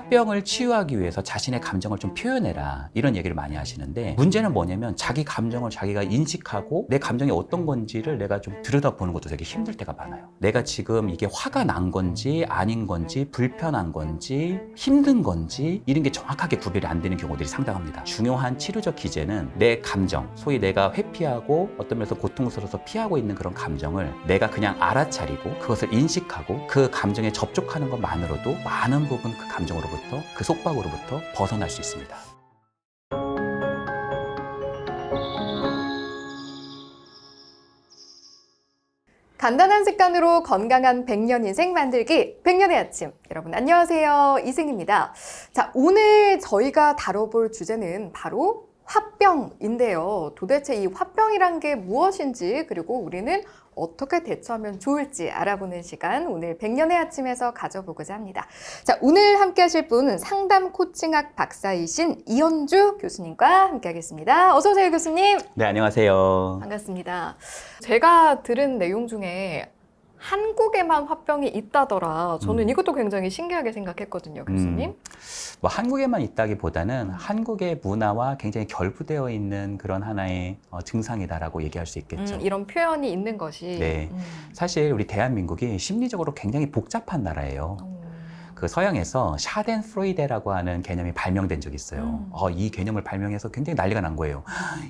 화병을 치유하기 위해서 자신의 감정을 좀 표현해라 이런 얘기를 많이 하시는데 문제는 뭐냐면 자기 감정을 자기가 인식하고 내 감정이 어떤 건지를 내가 좀 들여다보는 것도 되게 힘들 때가 많아요. 내가 지금 이게 화가 난 건지 아닌 건지 불편한 건지 힘든 건지 이런 게 정확하게 구별이 안 되는 경우들이 상당합니다. 중요한 치료적 기제는 내 감정, 소위 내가 회피하고 어떤 면에서 고통스러워서 피하고 있는 그런 감정을 내가 그냥 알아차리고 그것을 인식하고 그 감정에 접촉하는 것만으로도 많은 부분 그 감정으로부터 그 속박으로부터 벗어날 수 있습니다. 간단한 습관으로 건강한 100년 인생 만들기 100년의 아침. 여러분 안녕하세요. 이승입니다. 자, 오늘 저희가 다뤄볼 주제는 바로 화병인데요. 도대체 이 화병이란 게 무엇인지 그리고 우리는 어떻게 대처하면 좋을지 알아보는 시간 오늘 100년의 아침에서 가져보고자 합니다. 자, 오늘 함께 하실 분은 상담 코칭학 박사이신 이현주 교수님과 함께 하겠습니다. 어서 오세요, 교수님. 네, 안녕하세요. 반갑습니다. 제가 들은 내용 중에 한국에만 화병이 있다더라. 저는 이것도 굉장히 신기하게 생각했거든요, 교수님. 뭐 한국에만 있다기보다는 한국의 문화와 굉장히 결부되어 있는 그런 하나의 증상이다라고 얘기할 수 있겠죠. 이런 표현이 있는 것이. 네, 사실 우리 대한민국이 심리적으로 굉장히 복잡한 나라예요. 그 서양에서 샤덴프로이데라고 하는 개념이 발명된 적이 있어요. 이 개념을 발명해서 굉장히 난리가 난 거예요.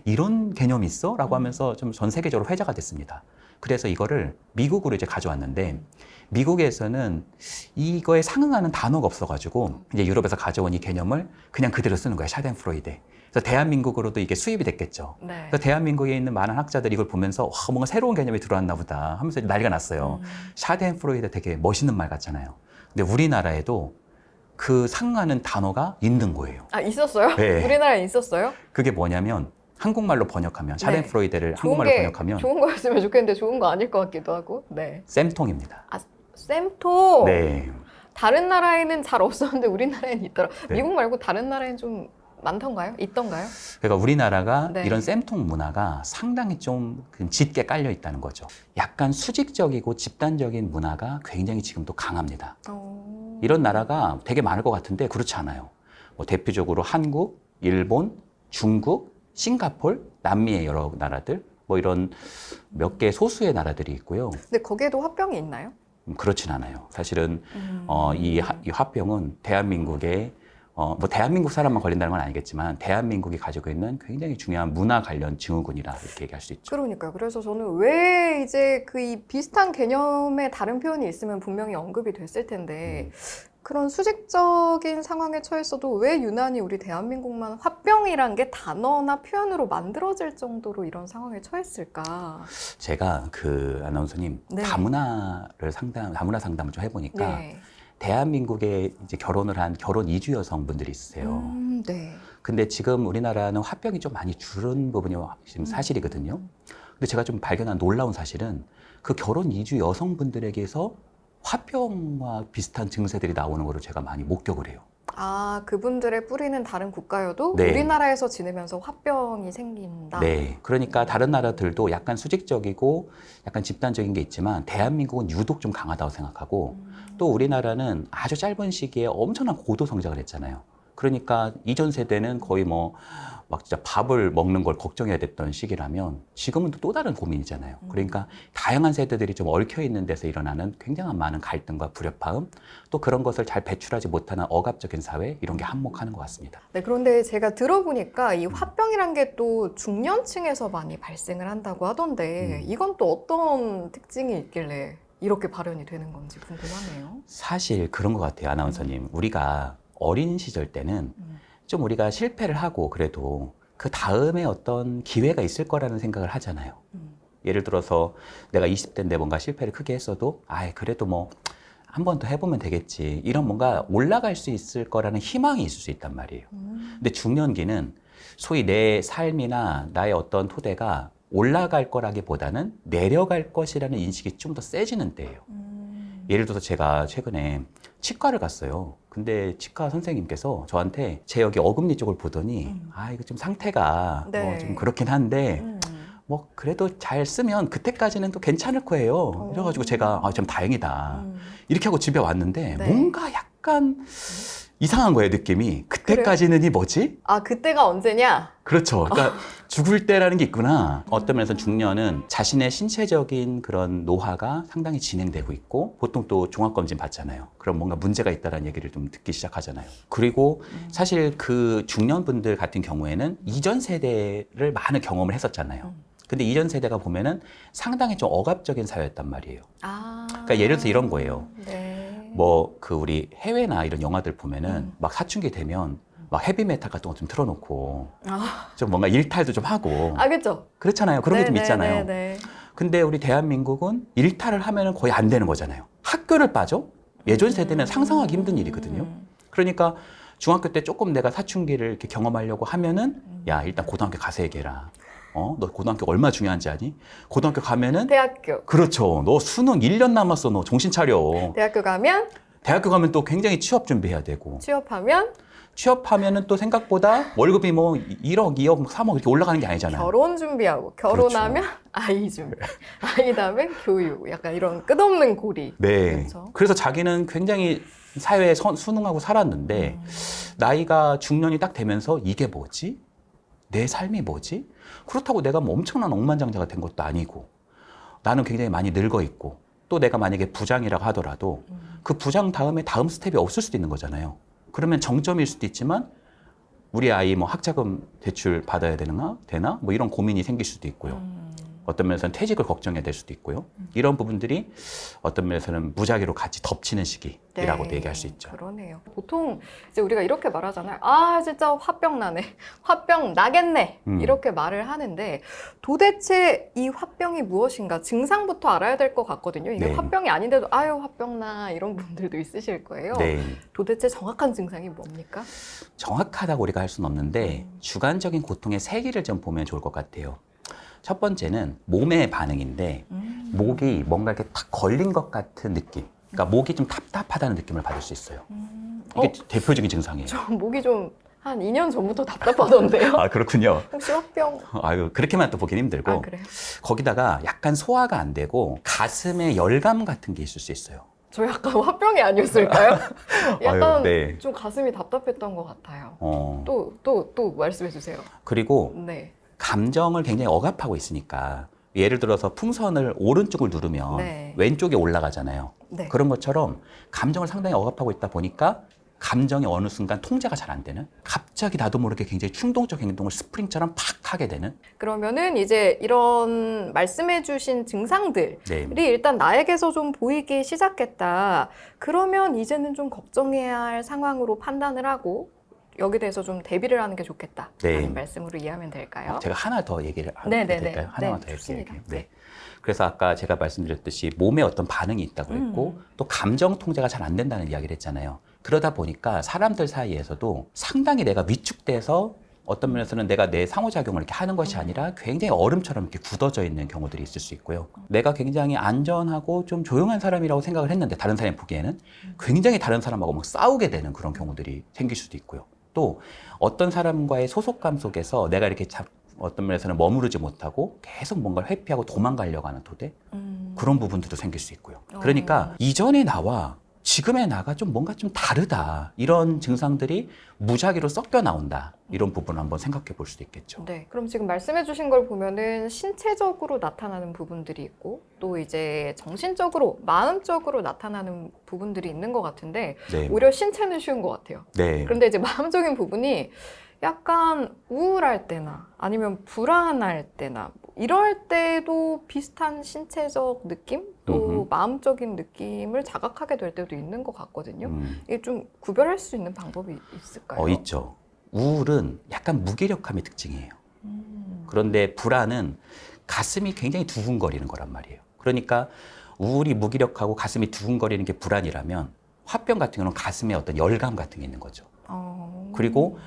이런 개념이 있어? 라고 하면서 좀 전 세계적으로 회자가 됐습니다. 그래서 이거를 미국으로 이제 가져왔는데 미국에서는 이거에 상응하는 단어가 없어가지고 이제 유럽에서 가져온 이 개념을 그냥 그대로 쓰는 거예요. 샤덴프로이데. 그래서 대한민국으로도 이게 수입이 됐겠죠. 네. 그래서 대한민국에 있는 많은 학자들이 이걸 보면서 와, 뭔가 새로운 개념이 들어왔나 보다 하면서 난리가 났어요. 샤덴프로이데 되게 멋있는 말 같잖아요. 근데 우리나라에도 그 상응하는 단어가 있는 거예요. 아, 있었어요? 네. 우리나라에 있었어요? 그게 뭐냐면 한국말로 번역하면 샤덴프로이데를 좋은 한국말로 게 번역하면 좋은 거였으면 좋겠는데 좋은 거 아닐 것 같기도 하고. 네. 쌤통입니다. 아, 쌤토. 네. 다른 나라에는 잘 없었는데 우리나라에는 있더라. 네. 미국 말고 다른 나라에는 좀 많던가요? 있던가요? 그러니까 우리나라가 네. 이런 쌤통 문화가 상당히 좀 짙게 깔려 있다는 거죠. 약간 수직적이고 집단적인 문화가 굉장히 지금도 강합니다. 이런 나라가 되게 많을 것 같은데 그렇지 않아요. 뭐 대표적으로 한국, 일본, 중국, 싱가폴, 남미의 여러 나라들 뭐 이런 몇 개 소수의 나라들이 있고요. 근데 거기에도 화병이 있나요? 그렇진 않아요. 사실은 이 화병은 대한민국의 뭐 대한민국 사람만 걸린다는 건 아니겠지만 대한민국이 가지고 있는 굉장히 중요한 문화 관련 증후군이라 이렇게 얘기할 수 있죠. 그러니까요. 그래서 저는 왜 이제 그 이 비슷한 개념의 다른 표현이 있으면 분명히 언급이 됐을 텐데 그런 수직적인 상황에 처했어도 왜 유난히 우리 대한민국만 화병이란 게 단어나 표현으로 만들어질 정도로 이런 상황에 처했을까? 제가 그 아나운서님 네. 다문화 상담을 좀 해보니까 네. 대한민국에 이제 결혼을 한 결혼 이주 여성분들이 있으세요. 네. 근데 지금 우리나라는 화병이 좀 많이 줄은 부분이 지금 사실이거든요. 근데 제가 좀 발견한 놀라운 사실은 그 결혼 이주 여성분들에게서 화병과 비슷한 증세들이 나오는 거를 제가 많이 목격을 해요. 아, 그분들의 뿌리는 다른 국가여도 네. 우리나라에서 지내면서 화병이 생긴다. 네. 그러니까 다른 나라들도 약간 수직적이고 약간 집단적인 게 있지만 대한민국은 유독 좀 강하다고 생각하고 또 우리나라는 아주 짧은 시기에 엄청난 고도 성장을 했잖아요. 그러니까 이전 세대는 거의 막 진짜 밥을 먹는 걸 걱정해야 됐던 시기라면 지금은 또 다른 고민이잖아요. 그러니까 다양한 세대들이 좀 얽혀 있는 데서 일어나는 굉장한 많은 갈등과 불협화음 또 그런 것을 잘 배출하지 못하는 억압적인 사회 이런 게 한몫하는 것 같습니다. 네, 그런데 제가 들어보니까 이 화병이란 게 또 중년층에서 많이 발생을 한다고 하던데 이건 또 어떤 특징이 있길래 이렇게 발현이 되는 건지 궁금하네요. 사실 그런 것 같아요, 아나운서님. 우리가 어린 시절 때는 좀 우리가 실패를 하고 그래도 그 다음에 어떤 기회가 있을 거라는 생각을 하잖아요. 예를 들어서 내가 20대인데 뭔가 실패를 크게 했어도 그래도 뭐 한 번 더 해보면 되겠지. 이런 뭔가 올라갈 수 있을 거라는 희망이 있을 수 있단 말이에요. 근데 중년기는 소위 내 삶이나 나의 어떤 토대가 올라갈 거라기보다는 내려갈 것이라는 인식이 좀 더 세지는 때예요. 예를 들어서 제가 최근에 치과를 갔어요. 근데 치과 선생님께서 저한테 제 여기 어금니 쪽을 보더니 이거 좀 상태가 네. 좀 그렇긴 한데 뭐 그래도 잘 쓰면 그때까지는 또 괜찮을 거예요. 그래가지고 제가 참 다행이다. 이렇게 하고 집에 왔는데 네. 뭔가 약간 이상한 거예요, 느낌이. 그때까지는이 뭐지? 아, 그때가 언제냐? 그렇죠. 그러니까 죽을 때라는 게 있구나. 어떤 면에서 중년은 자신의 신체적인 그런 노화가 상당히 진행되고 있고, 보통 또 종합검진 받잖아요. 그럼 뭔가 문제가 있다는 얘기를 좀 듣기 시작하잖아요. 그리고 사실 그 중년분들 같은 경우에는 이전 세대를 많은 경험을 했었잖아요. 근데 이전 세대가 보면은 상당히 좀 억압적인 사회였단 말이에요. 아. 그러니까 예를 들어서 이런 거예요. 네. 뭐 그 우리 해외나 이런 영화들 보면은 막 사춘기 되면 막 헤비메탈 같은 거 좀 틀어놓고 아, 좀 뭔가 일탈도 좀 하고 그죠? 그렇잖아요. 그런 게 좀 있잖아요. 네. 근데 우리 대한민국은 일탈을 하면은 거의 안 되는 거잖아요. 학교를 빠져? 예전 세대는 상상하기 힘든 일이거든요. 그러니까 중학교 때 조금 내가 사춘기를 이렇게 경험하려고 하면은 야, 일단 고등학교 가서 얘기해라. 너 고등학교 얼마 중요한지 아니? 고등학교 가면은 대학교. 그렇죠. 너 수능 1년 남았어. 너 정신 차려. 대학교 가면 대학교 가면 또 굉장히 취업 준비해야 되고 취업하면 취업하면은 또 생각보다 월급이 뭐 1억, 2억, 3억 이렇게 올라가는 게 아니잖아요. 결혼 준비하고 결혼하면 아이 준비. 아이 다음에 교육. 약간 이런 끝없는 고리. 네. 그렇죠? 그래서 자기는 굉장히 사회에 순응하고 살았는데 나이가 중년이 딱 되면서 이게 뭐지? 내 삶이 뭐지? 그렇다고 내가 뭐 엄청난 억만장자가 된 것도 아니고 나는 굉장히 많이 늙어 있고 또 내가 만약에 부장이라고 하더라도 그 부장 다음에 다음 스텝이 없을 수도 있는 거잖아요. 그러면 정점일 수도 있지만 우리 아이 뭐 학자금 대출 받아야 되나? 뭐 이런 고민이 생길 수도 있고요. 어떤 면에서는 퇴직을 걱정해야 될 수도 있고요. 이런 부분들이 어떤 면에서는 무작위로 같이 덮치는 시기라고도 얘기할 수 있죠. 그러네요. 보통 이제 우리가 이렇게 말하잖아요. 아, 진짜 화병 나네. 화병 나겠네. 이렇게 말을 하는데 도대체 이 화병이 무엇인가 증상부터 알아야 될 것 같거든요. 이게 네. 화병이 아닌데도 아유, 화병 나 이런 분들도 있으실 거예요. 네. 도대체 정확한 증상이 뭡니까? 정확하다고 우리가 할 수는 없는데 주관적인 고통의 세 개를 좀 보면 좋을 것 같아요. 첫 번째는 몸의 반응인데 목이 뭔가 이렇게 탁 걸린 것 같은 느낌. 그러니까 목이 좀 답답하다는 느낌을 받을 수 있어요. 이게 대표적인 증상이에요. 저 목이 좀 한 2년 전부터 답답하던데요. 아, 그렇군요. 혹시 화병? 아유, 그렇게만 또 보긴 힘들고. 아, 그래요? 거기다가 약간 소화가 안 되고 가슴에 열감 같은 게 있을 수 있어요. 저 약간 화병이 아니었을까요? 약간 아유, 네. 좀 가슴이 답답했던 것 같아요. 어, 또 말씀해 주세요. 그리고 네. 감정을 굉장히 억압하고 있으니까 예를 들어서 풍선을 오른쪽을 누르면 네. 왼쪽에 올라가잖아요. 네. 그런 것처럼 감정을 상당히 억압하고 있다 보니까 감정이 어느 순간 통제가 잘 안 되는 갑자기 나도 모르게 굉장히 충동적 행동을 스프링처럼 팍 하게 되는 그러면은 이제 이런 말씀해 주신 증상들이 네. 일단 나에게서 좀 보이기 시작했다. 그러면 이제는 좀 걱정해야 할 상황으로 판단을 하고 여기 대해서 좀 대비를 하는 게 좋겠다. 네. 라는 말씀으로 이해하면 될까요? 제가 하나 더 얘기를 하면 네네네. 될까요? 하나만 네, 더 좋습니다. 얘기해요. 네. 그래서 아까 제가 말씀드렸듯이 몸에 어떤 반응이 있다고 그랬고 또 감정 통제가 잘 안 된다는 이야기를 했잖아요. 그러다 보니까 사람들 사이에서도 상당히 내가 위축돼서 어떤 면에서는 내가 내 상호작용을 이렇게 하는 것이 아니라 굉장히 얼음처럼 이렇게 굳어져 있는 경우들이 있을 수 있고요. 내가 굉장히 안전하고 좀 조용한 사람이라고 생각을 했는데 다른 사람이 보기에는 굉장히 다른 사람하고 막 싸우게 되는 그런 경우들이 생길 수도 있고요. 또 어떤 사람과의 소속감 속에서 내가 이렇게 어떤 면에서는 머무르지 못하고 계속 뭔가를 회피하고 도망가려고 하는 토대 그런 부분들도 생길 수 있고요. 그러니까 이전의 나와 지금의 나가 좀 뭔가 좀 다르다. 이런 증상들이 무작위로 섞여 나온다. 이런 부분을 한번 생각해 볼 수도 있겠죠. 네. 그럼 지금 말씀해 주신 걸 보면은 신체적으로 나타나는 부분들이 있고 또 이제 정신적으로, 마음적으로 나타나는 부분들이 있는 것 같은데 네. 오히려 신체는 쉬운 것 같아요. 네. 그런데 이제 마음적인 부분이 약간 우울할 때나 아니면 불안할 때나 이럴 때도 비슷한 신체적 느낌 또 마음적인 느낌을 자각하게 될 때도 있는 것 같거든요. 이게 좀 구별할 수 있는 방법이 있을까요? 있죠. 우울은 약간 무기력함이 특징이에요. 그런데 불안은 가슴이 굉장히 두근거리는 거란 말이에요. 그러니까 우울이 무기력하고 가슴이 두근거리는 게 불안이라면 화병 같은 경우는 가슴에 어떤 열감 같은 게 있는 거죠. 그리고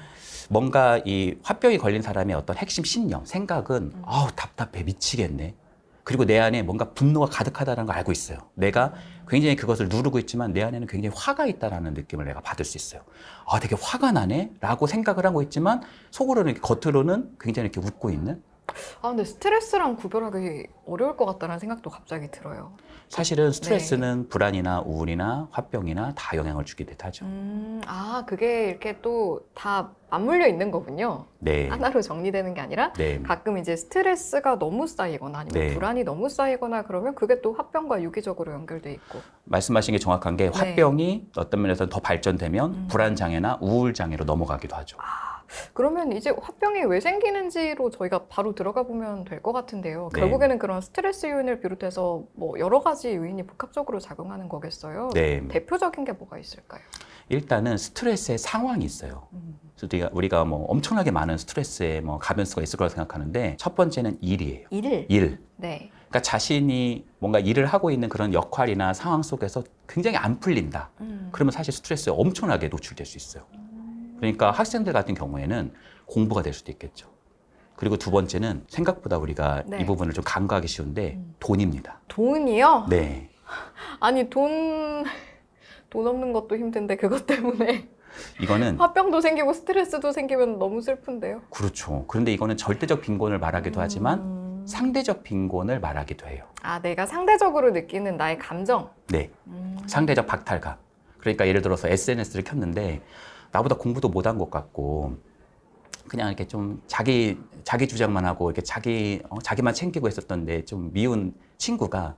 뭔가 이 화병이 걸린 사람의 어떤 핵심 신념, 생각은 아우 답답해 미치겠네. 그리고 내 안에 뭔가 분노가 가득하다는 걸 알고 있어요. 내가 굉장히 그것을 누르고 있지만 내 안에는 굉장히 화가 있다는 느낌을 내가 받을 수 있어요. 아, 되게 화가 나네? 라고 생각을 하고 있지만 속으로는, 겉으로는 굉장히 이렇게 웃고 있는 근데 스트레스랑 구별하기 어려울 것 같다는 생각도 갑자기 들어요. 사실은 스트레스는 불안이나 우울이나 화병이나 다 영향을 주기도 하죠. 그게 이렇게 또 다 맞물려 있는 거군요. 네. 하나로 정리되는 게 아니라 네. 가끔 이제 스트레스가 너무 쌓이거나 아니면 네. 불안이 너무 쌓이거나 그러면 그게 또 화병과 유기적으로 연결돼 있고. 말씀하신 게 정확한 게 네. 화병이 어떤 면에서는 더 발전되면 음. 불안장애나 우울장애로 넘어가기도 하죠. 그러면 이제 화병이 왜 생기는지로 저희가 바로 들어가 보면 될 것 같은데요. 네. 결국에는 그런 스트레스 요인을 비롯해서 뭐 여러 가지 요인이 복합적으로 작용하는 거겠어요. 네. 대표적인 게 뭐가 있을까요? 일단은 스트레스의 상황이 있어요. 그래서 우리가 뭐 엄청나게 많은 스트레스에 뭐 가변수가 있을 거라고 생각하는데 첫 번째는 일이에요. 일. 일. 네. 그러니까 자신이 뭔가 일을 하고 있는 그런 역할이나 상황 속에서 굉장히 안 풀린다. 그러면 사실 스트레스에 엄청나게 노출될 수 있어요. 그러니까 학생들 같은 경우에는 공부가 될 수도 있겠죠. 그리고 두 번째는 생각보다 우리가 네. 이 부분을 좀 간과하기 쉬운데 돈입니다. 돈이요? 네. 아니 돈 없는 것도 힘든데 그것 때문에 이거는 화병도 생기고 스트레스도 생기면 너무 슬픈데요. 그렇죠. 그런데 이거는 절대적 빈곤을 말하기도 하지만 상대적 빈곤을 말하기도 해요. 내가 상대적으로 느끼는 나의 감정. 네. 상대적 박탈감. 그러니까 예를 들어서 SNS를 켰는데 나보다 공부도 못한 것 같고 그냥 이렇게 좀 자기 주장만 하고 이렇게 자기만 챙기고 했었던데 좀 미운 친구가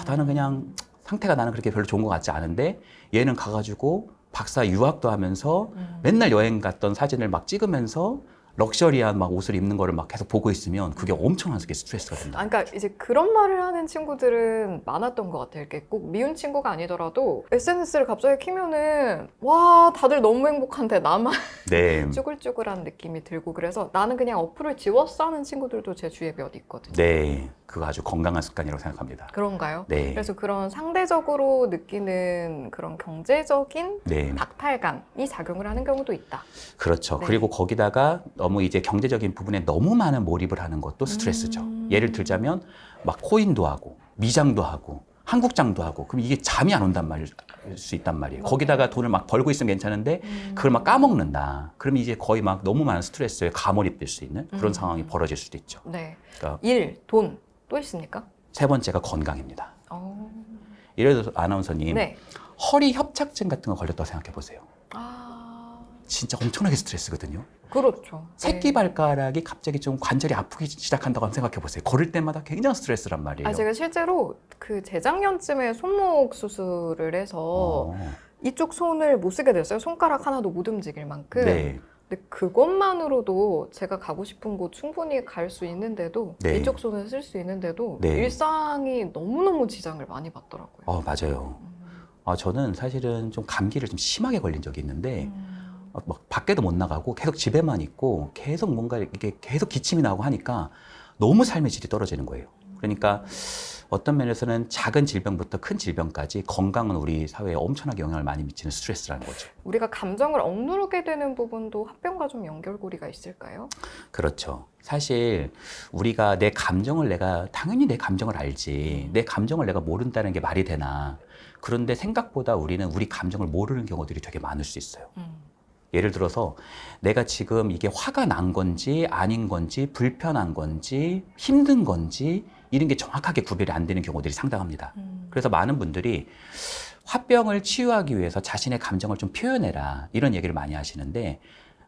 나는 그냥 상태가 나는 그렇게 별로 좋은 것 같지 않은데 얘는 가가지고 박사 유학도 하면서 맨날 여행 갔던 사진을 막 찍으면서 럭셔리한 막 옷을 입는 거를 막 계속 보고 있으면 그게 엄청난 스트레스가 된다. 그러니까 이제 그런 말을 하는 친구들은 많았던 것 같아요. 이렇게 꼭 미운 친구가 아니더라도 SNS를 갑자기 키면은 와 다들 너무 행복한데 나만 네. 쭈글쭈글한 느낌이 들고 그래서 나는 그냥 어플을 지웠어 하는 친구들도 제 주위에 몇 있거든요. 네. 그거 아주 건강한 습관이라고 생각합니다. 그런가요? 네. 그래서 그런 상대적으로 느끼는 그런 경제적인 네. 박탈감이 작용을 하는 경우도 있다. 그렇죠. 네. 그리고 거기다가 너무 이제 경제적인 부분에 너무 많은 몰입을 하는 것도 스트레스죠. 예를 들자면 막 코인도 하고 미장도 하고 한국장도 하고 그럼 이게 잠이 안 온단 말일 수 있단 말이에요. 거기다가 돈을 막 벌고 있으면 괜찮은데 그걸 막 까먹는다. 그럼 이제 거의 막 너무 많은 스트레스에 가몰입될 수 있는 그런 상황이 벌어질 수도 있죠. 네. 그러니까 일, 돈 또 있습니까? 세 번째가 건강입니다. 어... 예를 들어서 아나운서님 네. 허리 협착증 같은 거 걸렸다고 생각해 보세요. 진짜 엄청나게 스트레스거든요. 그렇죠. 새끼 발가락이 갑자기 좀 관절이 아프기 시작한다고 한번 생각해 보세요. 걸을 때마다 굉장히 스트레스란 말이에요. 제가 실제로 그 재작년쯤에 손목 수술을 해서 이쪽 손을 못 쓰게 됐어요. 손가락 하나도 못 움직일 만큼. 네. 근데 그것만으로도 제가 가고 싶은 곳 충분히 갈 수 있는데도 네. 이쪽 손을 쓸 수 있는데도 네. 일상이 너무너무 지장을 많이 받더라고요. 맞아요. 저는 사실은 좀 감기를 좀 심하게 걸린 적이 있는데 막 밖에도 못 나가고 계속 집에만 있고 계속 뭔가 이게 계속 기침이 나고 하니까 너무 삶의 질이 떨어지는 거예요. 그러니까 어떤 면에서는 작은 질병부터 큰 질병까지 건강은 우리 사회에 엄청나게 영향을 많이 미치는 스트레스라는 거죠. 우리가 감정을 억누르게 되는 부분도 화병과 좀 연결고리가 있을까요? 그렇죠. 사실 우리가 당연히 내 감정을 알지. 내 감정을 내가 모른다는 게 말이 되나. 그런데 생각보다 우리는 우리 감정을 모르는 경우들이 되게 많을 수 있어요. 예를 들어서 내가 지금 이게 화가 난 건지 아닌 건지 불편한 건지 힘든 건지 이런 게 정확하게 구별이 안 되는 경우들이 상당합니다. 그래서 많은 분들이 화병을 치유하기 위해서 자신의 감정을 좀 표현해라 이런 얘기를 많이 하시는데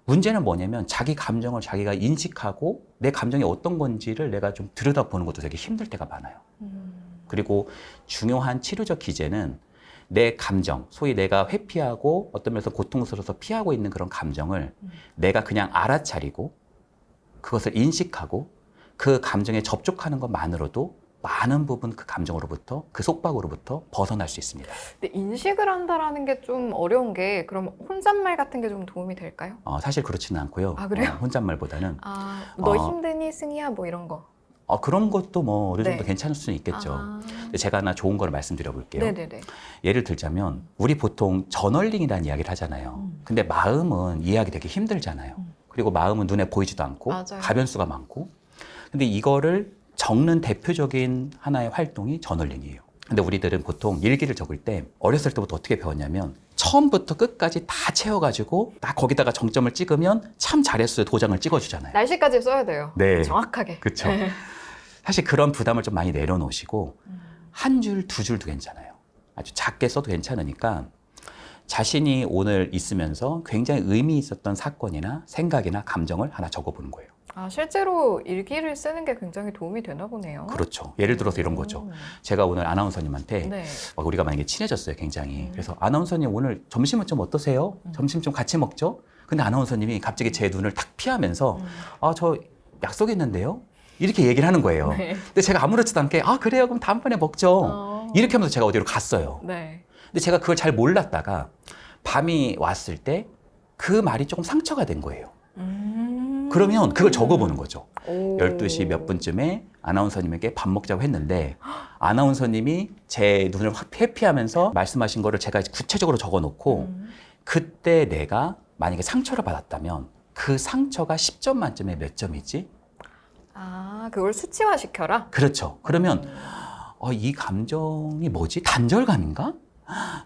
문제는 뭐냐면 자기 감정을 자기가 인식하고 내 감정이 어떤 건지를 내가 좀 들여다보는 것도 되게 힘들 때가 많아요. 그리고 중요한 치료적 기제는 내 감정, 소위 내가 회피하고 어떤 면에서 고통스러워서 피하고 있는 그런 감정을 내가 그냥 알아차리고 그것을 인식하고 그 감정에 접촉하는 것만으로도 많은 부분 그 감정으로부터 그 속박으로부터 벗어날 수 있습니다. 근데 인식을 한다라는 게 좀 어려운 게 그럼 혼잣말 같은 게 좀 도움이 될까요? 사실 그렇지는 않고요. 그래요? 혼잣말보다는 너 힘드니 승희야 뭐 이런 거. 그런 것도 뭐 어느 정도 네. 괜찮을 수는 있겠죠. 근데 제가 하나 좋은 걸 말씀드려 볼게요. 네네네. 예를 들자면 우리 보통 저널링이라는 이야기를 하잖아요. 근데 마음은 이해하기 되게 힘들잖아요. 그리고 마음은 눈에 보이지도 않고 맞아요. 가변수가 많고. 근데 이거를 적는 대표적인 하나의 활동이 저널링이에요. 근데 우리들은 보통 일기를 적을 때 어렸을 때부터 어떻게 배웠냐면 처음부터 끝까지 다 채워가지고 딱 거기다가 정점을 찍으면 참 잘했어요 도장을 찍어주잖아요. 날씨까지 써야 돼요. 네. 정확하게. 그렇죠. 사실 그런 부담을 좀 많이 내려놓으시고 한 줄, 두 줄도 괜찮아요. 아주 작게 써도 괜찮으니까 자신이 오늘 있으면서 굉장히 의미 있었던 사건이나 생각이나 감정을 하나 적어보는 거예요. 아, 실제로 일기를 쓰는 게 굉장히 도움이 되나 보네요. 그렇죠. 예를 들어서 이런 거죠. 제가 오늘 아나운서님한테 네. 막 우리가 만약에 친해졌어요, 굉장히. 그래서 아나운서님 오늘 점심은 좀 어떠세요? 점심 좀 같이 먹죠? 근데 아나운서님이 갑자기 제 눈을 탁 피하면서 아, 저 약속 있는데요? 이렇게 얘기를 하는 거예요. 네. 근데 제가 아무렇지도 않게 아, 그래요? 그럼 다음번에 먹죠. 이렇게 하면서 제가 어디로 갔어요. 네. 근데 제가 그걸 잘 몰랐다가 밤이 왔을 때 그 말이 조금 상처가 된 거예요. 그러면 그걸 적어보는 거죠. 12시 몇 분쯤에 아나운서님에게 밥 먹자고 했는데 아나운서님이 제 눈을 확 회피하면서 말씀하신 거를 제가 구체적으로 적어놓고 그때 내가 만약에 상처를 받았다면 그 상처가 10점 만점에 몇 점이지? 아, 그걸 수치화시켜라? 그렇죠. 그러면 이 감정이 뭐지? 단절감인가?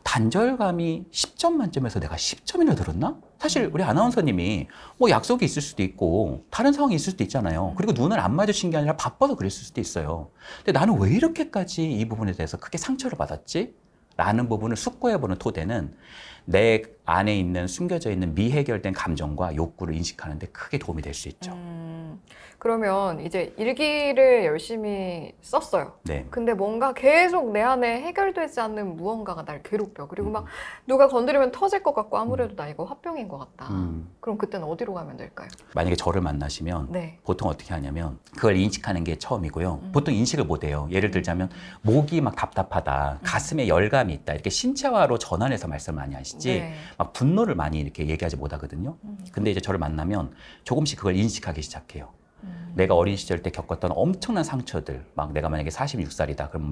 단절감이 10점 만점에서 내가 10점이나 들었나? 사실 우리 아나운서님이 뭐 약속이 있을 수도 있고 다른 상황이 있을 수도 있잖아요. 그리고 눈을 안 마주친 게 아니라 바빠서 그랬을 수도 있어요. 근데 나는 왜 이렇게까지 이 부분에 대해서 크게 상처를 받았지? 라는 부분을 숙고해보는 토대는 내 안에 있는 숨겨져 있는 미해결된 감정과 욕구를 인식하는 데 크게 도움이 될 수 있죠. 그러면 이제 일기를 열심히 썼어요. 네. 근데 뭔가 계속 내 안에 해결되지 않는 무언가가 날 괴롭혀. 그리고 막 누가 건드리면 터질 것 같고 아무래도 나 이거 화병인 것 같다. 그럼 그때는 어디로 가면 될까요? 만약에 저를 만나시면 네. 보통 어떻게 하냐면 그걸 인식하는 게 처음이고요. 보통 인식을 못 해요. 예를 들자면 목이 막 답답하다, 가슴에 열감이 있다 이렇게 신체화로 전환해서 말씀을 많이 하시지 네. 막 분노를 많이 이렇게 얘기하지 못하거든요. 근데 이제 저를 만나면 조금씩 그걸 인식하기 시작해요. 내가 어린 시절 때 겪었던 엄청난 상처들, 막 내가 만약에 46살이다, 그럼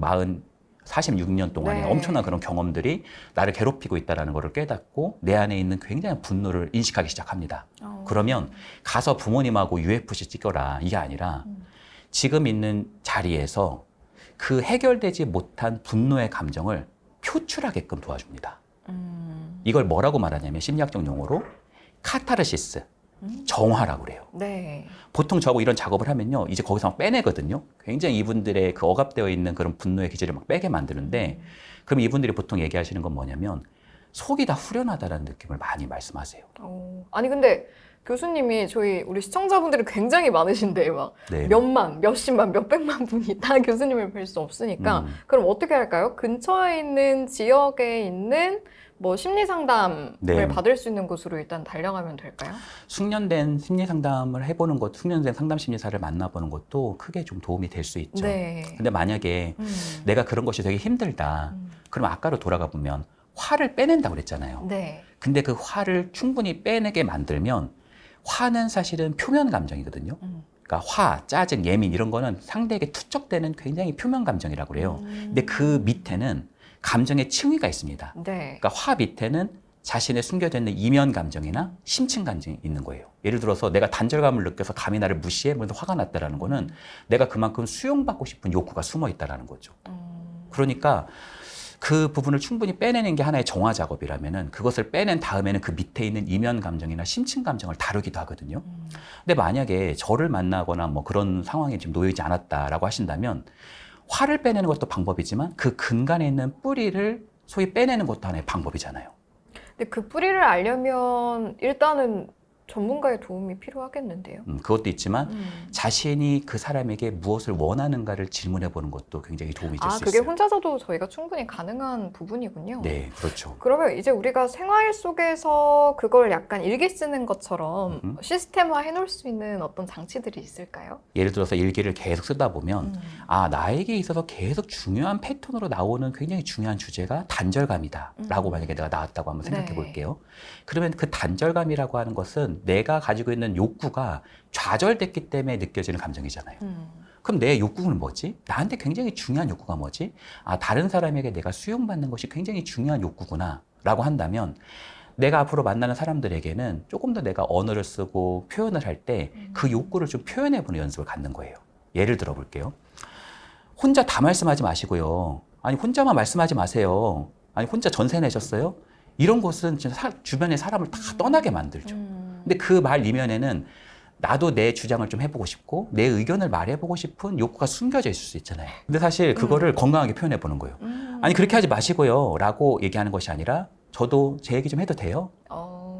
46년 동안에 네. 엄청난 그런 경험들이 나를 괴롭히고 있다는 것을 깨닫고 내 안에 있는 굉장한 분노를 인식하기 시작합니다. 그러면 가서 부모님하고 UFC 찍어라 이게 아니라 지금 있는 자리에서 그 해결되지 못한 분노의 감정을 표출하게끔 도와줍니다. 이걸 뭐라고 말하냐면 심리학적 용어로 카타르시스, 정화라고 그래요. 네. 보통 저하고 이런 작업을 하면요, 이제 거기서 막 빼내거든요. 굉장히 이분들의 그 억압되어 있는 그런 분노의 기질을 막 빼게 만드는데, 그럼 이분들이 보통 얘기하시는 건 뭐냐면 속이 다 후련하다는 느낌을 많이 말씀하세요. 아니 근데 교수님이 우리 시청자분들이 굉장히 많으신데 막 네. 몇만, 몇십만, 몇백만 분이 다 교수님을 뵐 수 없으니까 그럼 어떻게 할까요? 근처에 있는 지역에 있는 뭐 심리 상담을 네. 받을 수 있는 곳으로 일단 달려가면 될까요? 숙련된 심리 상담을 해보는 것, 숙련된 상담 심리사를 만나보는 것도 크게 좀 도움이 될 수 있죠. 네. 근데 만약에 내가 그런 것이 되게 힘들다, 그럼 아까로 돌아가 보면 화를 빼낸다고 그랬잖아요. 네. 근데 그 화를 충분히 빼내게 만들면 화는 사실은 표면 감정이거든요. 그러니까 화, 짜증, 예민 이런 거는 상대에게 투척되는 굉장히 표면 감정이라고 그래요. 근데 그 밑에는 감정의 층위가 있습니다. 네. 그러니까 화 밑에는 자신의 숨겨져 있는 이면 감정이나 심층 감정이 있는 거예요. 예를 들어서 내가 단절감을 느껴서 감히 나를 무시해, 그래서 화가 났다라는 거는 내가 그만큼 수용받고 싶은 욕구가 숨어 있다라는 거죠. 그러니까 그 부분을 충분히 빼내는 게 하나의 정화 작업이라면은 그것을 빼낸 다음에는 그 밑에 있는 이면 감정이나 심층 감정을 다루기도 하거든요. 근데 만약에 저를 만나거나 뭐 그런 상황에 지금 놓이지 않았다라고 하신다면 화를 빼내는 것도 방법이지만 그 근간에 있는 뿌리를 소위 빼내는 것도 하나의 방법이잖아요. 근데 그 뿌리를 알려면 일단은 전문가의 도움이 필요하겠는데요. 그것도 있지만 자신이 그 사람에게 무엇을 원하는가를 질문해 보는 것도 굉장히 도움이 될 수 그게 있어요. 혼자서도 저희가 충분히 가능한 부분이군요. 네, 그렇죠. 그러면 이제 우리가 생활 속에서 그걸 약간 일기 쓰는 것처럼 시스템화 해놓을 수 있는 어떤 장치들이 있을까요? 예를 들어서 일기를 계속 쓰다 보면 나에게 있어서 계속 중요한 패턴으로 나오는 굉장히 중요한 주제가 단절감이다 라고 만약에 내가 나왔다고 한번 생각해 네. 볼게요. 그러면 그 단절감이라고 하는 것은 내가 가지고 있는 욕구가 좌절됐기 때문에 느껴지는 감정이잖아요. 그럼 내 욕구는 뭐지? 나한테 굉장히 중요한 욕구가 뭐지? 다른 사람에게 내가 수용받는 것이 굉장히 중요한 욕구구나 라고 한다면 내가 앞으로 만나는 사람들에게는 조금 더 내가 언어를 쓰고 표현을 할 때 그 욕구를 좀 표현해보는 연습을 갖는 거예요. 예를 들어 볼게요. 혼자 다 말씀하지 마시고요. 아니 혼자만 말씀하지 마세요. 아니 혼자 전세 내셨어요? 이런 것은 진짜 주변의 사람을 다 떠나게 만들죠. 근데 그 말 이면에는 나도 내 주장을 좀 해보고 싶고 내 의견을 말해보고 싶은 욕구가 숨겨져 있을 수 있잖아요. 근데 사실 그거를 건강하게 표현해 보는 거예요. 아니 그렇게 하지 마시고요 라고 얘기하는 것이 아니라 저도 제 얘기 좀 해도 돼요?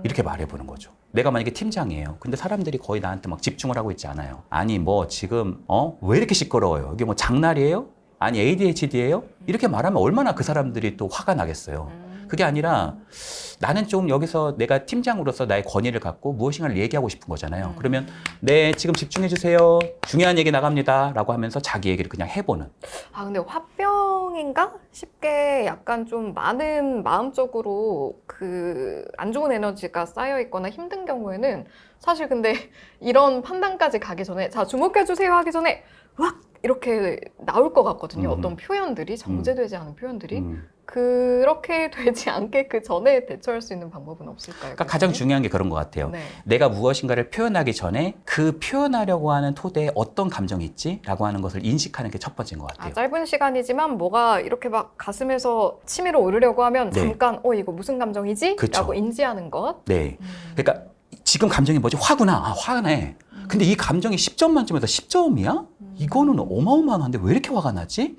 이렇게 말해보는 거죠. 내가 만약에 팀장이에요. 근데 사람들이 거의 나한테 막 집중을 하고 있지 않아요. 아니 뭐 지금 왜 이렇게 시끄러워요? 이게 뭐 장날이에요? 아니 ADHD예요? 이렇게 말하면 얼마나 그 사람들이 또 화가 나겠어요. 그게 아니라 나는 좀 여기서 내가 팀장으로서 나의 권위를 갖고 무엇인가를 얘기하고 싶은 거잖아요. 그러면 네 지금 집중해 주세요. 중요한 얘기 나갑니다. 라고 하면서 자기 얘기를 그냥 해보는. 아, 근데 화병인가? 쉽게 약간 좀 많은 마음적으로 그 안 좋은 에너지가 쌓여 있거나 힘든 경우에는 사실 근데 이런 판단까지 가기 전에 자, 주목해 주세요 하기 전에 왁! 이렇게 나올 것 같거든요. 어떤 표현들이 정제되지 않은 표현들이. 그렇게 되지 않게 그 전에 대처할 수 있는 방법은 없을까요? 그러니까 가장 중요한 게 그런 것 같아요. 네. 내가 무엇인가를 표현하기 전에 그 표현하려고 하는 토대에 어떤 감정이 있지? 라고 하는 것을 인식하는 게 첫 번째인 것 같아요. 아, 짧은 시간이지만 뭐가 이렇게 막 가슴에서 치밀어 오르려고 하면 네. 잠깐 이거 무슨 감정이지? 그쵸. 라고 인지하는 것. 네. 그러니까 지금 감정이 뭐지? 화구나. 아, 화네. 근데 이 감정이 10점 만점에서 10점이야? 이거는 어마어마한데 왜 이렇게 화가 나지?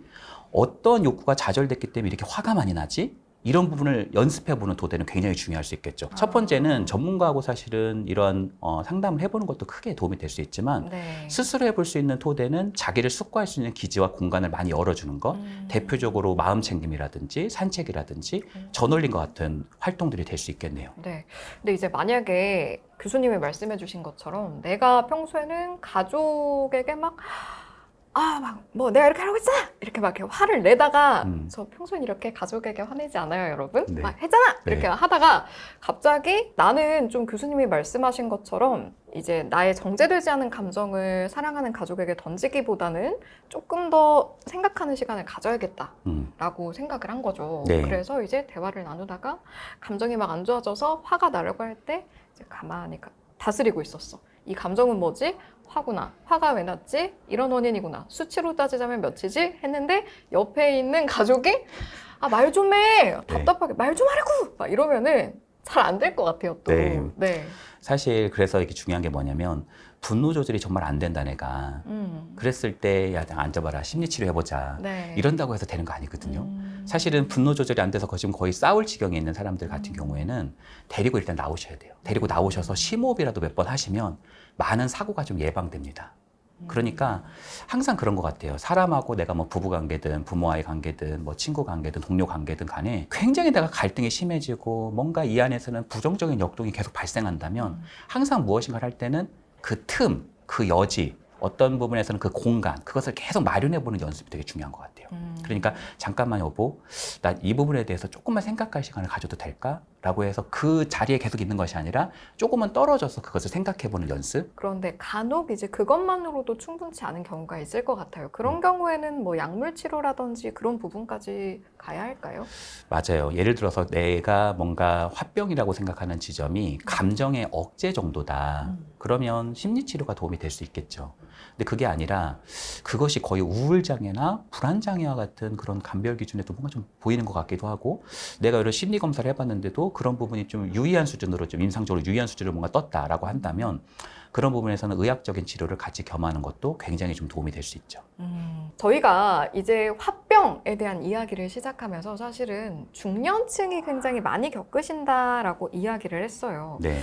어떤 욕구가 좌절됐기 때문에 이렇게 화가 많이 나지? 이런 부분을 연습해보는 토대는 굉장히 중요할 수 있겠죠. 첫 번째는 전문가하고 사실은 이런 상담을 해보는 것도 크게 도움이 될 수 있지만 네. 스스로 해볼 수 있는 토대는 자기를 숙고할 수 있는 기지와 공간을 많이 열어주는 것, 대표적으로 마음 챙김이라든지 산책이라든지 저널링과 같은 활동들이 될 수 있겠네요. 네. 근데 이제 만약에 교수님이 말씀해 주신 것처럼 내가 평소에는 가족에게 막 뭐 내가 이렇게 하라고 했잖아! 이렇게 막 이렇게 화를 내다가 저 평소엔 이렇게 가족에게 화내지 않아요, 여러분? 네. 막 했잖아! 네. 이렇게 하다가 갑자기 나는 좀 교수님이 말씀하신 것처럼 이제 나의 정제되지 않은 감정을 사랑하는 가족에게 던지기보다는 조금 더 생각하는 시간을 가져야겠다라고 생각을 한 거죠. 네. 그래서 이제 대화를 나누다가 감정이 막 안 좋아져서 화가 나려고 할 때 이제 가만히 다스리고 있었어. 이 감정은 뭐지? 화구나. 화가 왜 났지? 이런 원인이구나. 수치로 따지자면 몇이지? 했는데 옆에 있는 가족이 말 좀 해. 답답하게 말 좀 하라고. 막 이러면은 잘 안 될 것 같아요. 또. 네. 네. 사실 그래서 이렇게 중요한 게 뭐냐면 분노 조절이 정말 안 된다 내가. 그랬을 때 야 앉아봐라 심리치료 해보자. 네. 이런다고 해서 되는 거 아니거든요. 사실은 분노 조절이 안 돼서 지금 거의 싸울 지경에 있는 사람들 같은 경우에는 데리고 일단 나오셔야 돼요. 데리고 나오셔서 심호흡이라도 몇 번 하시면 많은 사고가 좀 예방됩니다. 그러니까 항상 그런 것 같아요. 사람하고 내가 뭐 부부 관계든 부모와의 관계든 뭐 친구 관계든 동료 관계든 간에 굉장히 내가 갈등이 심해지고 뭔가 이 안에서는 부정적인 역동이 계속 발생한다면 항상 무엇인가를 할 때는 그 틈, 그 여지, 어떤 부분에서는 그 공간, 그것을 계속 마련해보는 연습이 되게 중요한 것 같아요. 그러니까 잠깐만 여보, 나 이 부분에 대해서 조금만 생각할 시간을 가져도 될까? 라고 해서 그 자리에 계속 있는 것이 아니라 조금은 떨어져서 그것을 생각해보는 연습? 그런데 간혹 이제 그것만으로도 충분치 않은 경우가 있을 것 같아요. 그런 경우에는 뭐 약물 치료라든지 그런 부분까지 가야 할까요? 맞아요. 예를 들어서 내가 뭔가 화병이라고 생각하는 지점이 감정의 억제 정도다. 그러면 심리치료가 도움이 될 수 있겠죠. 근데 그게 아니라 그것이 거의 우울장애나 불안장애와 같은 그런 감별 기준에도 뭔가 좀 보이는 것 같기도 하고 내가 여러 심리 검사를 해봤는데도 그런 부분이 좀 유의한 수준으로 좀 임상적으로 유의한 수준으로 뭔가 떴다라고 한다면 그런 부분에서는 의학적인 치료를 같이 겸하는 것도 굉장히 좀 도움이 될 수 있죠. 저희가 이제 화병에 대한 이야기를 시작하면서 사실은 중년층이 굉장히 많이 겪으신다라고 이야기를 했어요. 네.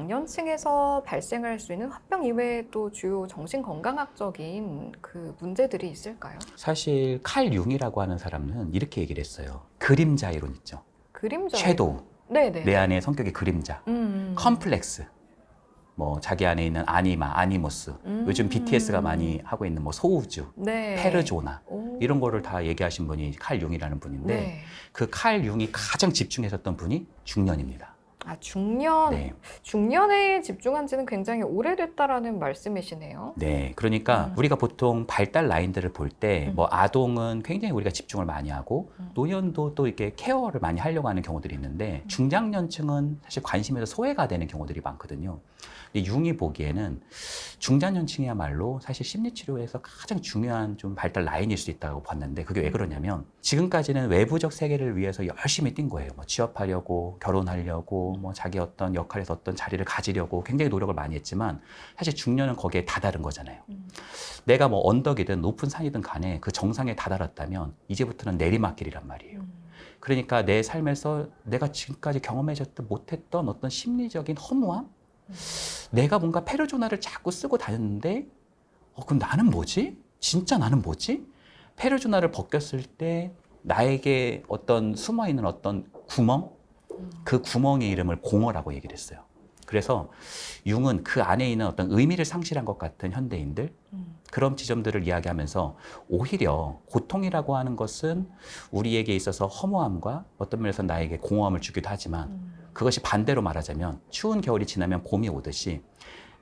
중장년층에서 발생할 수 있는 화병 이외에 또 주요 정신건강학적인 그 문제들이 있을까요? 사실 칼 융이라고 하는 사람은 이렇게 얘기를 했어요. 그림자 이론 있죠. 그림자. 섀도우. 네네. 내 안에 성격의 그림자. 컴플렉스. 뭐 자기 안에 있는 아니마, 아니모스. 요즘 BTS가 많이 하고 있는 뭐 소우주, 네. 페르조나 오. 이런 거를 다 얘기하신 분이 칼 융이라는 분인데 네. 그 칼 융이 가장 집중했었던 분이 중년입니다. 아, 중년. 네. 중년에 집중한 지는 굉장히 오래됐다라는 말씀이시네요. 네. 그러니까 우리가 보통 발달 라인들을 볼 때 뭐 아동은 굉장히 우리가 집중을 많이 하고 노년도 또 이렇게 케어를 많이 하려고 하는 경우들이 있는데 중장년층은 사실 관심에서 소외가 되는 경우들이 많거든요. 근데 융이 보기에는 중장년층이야말로 사실 심리치료에서 가장 중요한 좀 발달 라인일 수 있다고 봤는데 그게 왜 그러냐면 지금까지는 외부적 세계를 위해서 열심히 뛴 거예요. 뭐 취업하려고, 결혼하려고, 뭐 자기 어떤 역할에서 어떤 자리를 가지려고 굉장히 노력을 많이 했지만 사실 중년은 거기에 다다른 거잖아요. 내가 뭐 언덕이든 높은 산이든 간에 그 정상에 다다랐다면 이제부터는 내리막길이란 말이에요. 그러니까 내 삶에서 내가 지금까지 경험해졌던 못했던 어떤 심리적인 허무함? 내가 뭔가 페르조나를 자꾸 쓰고 다녔는데 그럼 나는 뭐지? 진짜 나는 뭐지? 페르조나를 벗겼을 때 나에게 어떤 숨어있는 어떤 구멍? 그 구멍의 이름을 공허라고 얘기를 했어요. 그래서 융은 그 안에 있는 어떤 의미를 상실한 것 같은 현대인들 그런 지점들을 이야기하면서 오히려 고통이라고 하는 것은 우리에게 있어서 허무함과 어떤 면에서 나에게 공허함을 주기도 하지만 그것이 반대로 말하자면 추운 겨울이 지나면 봄이 오듯이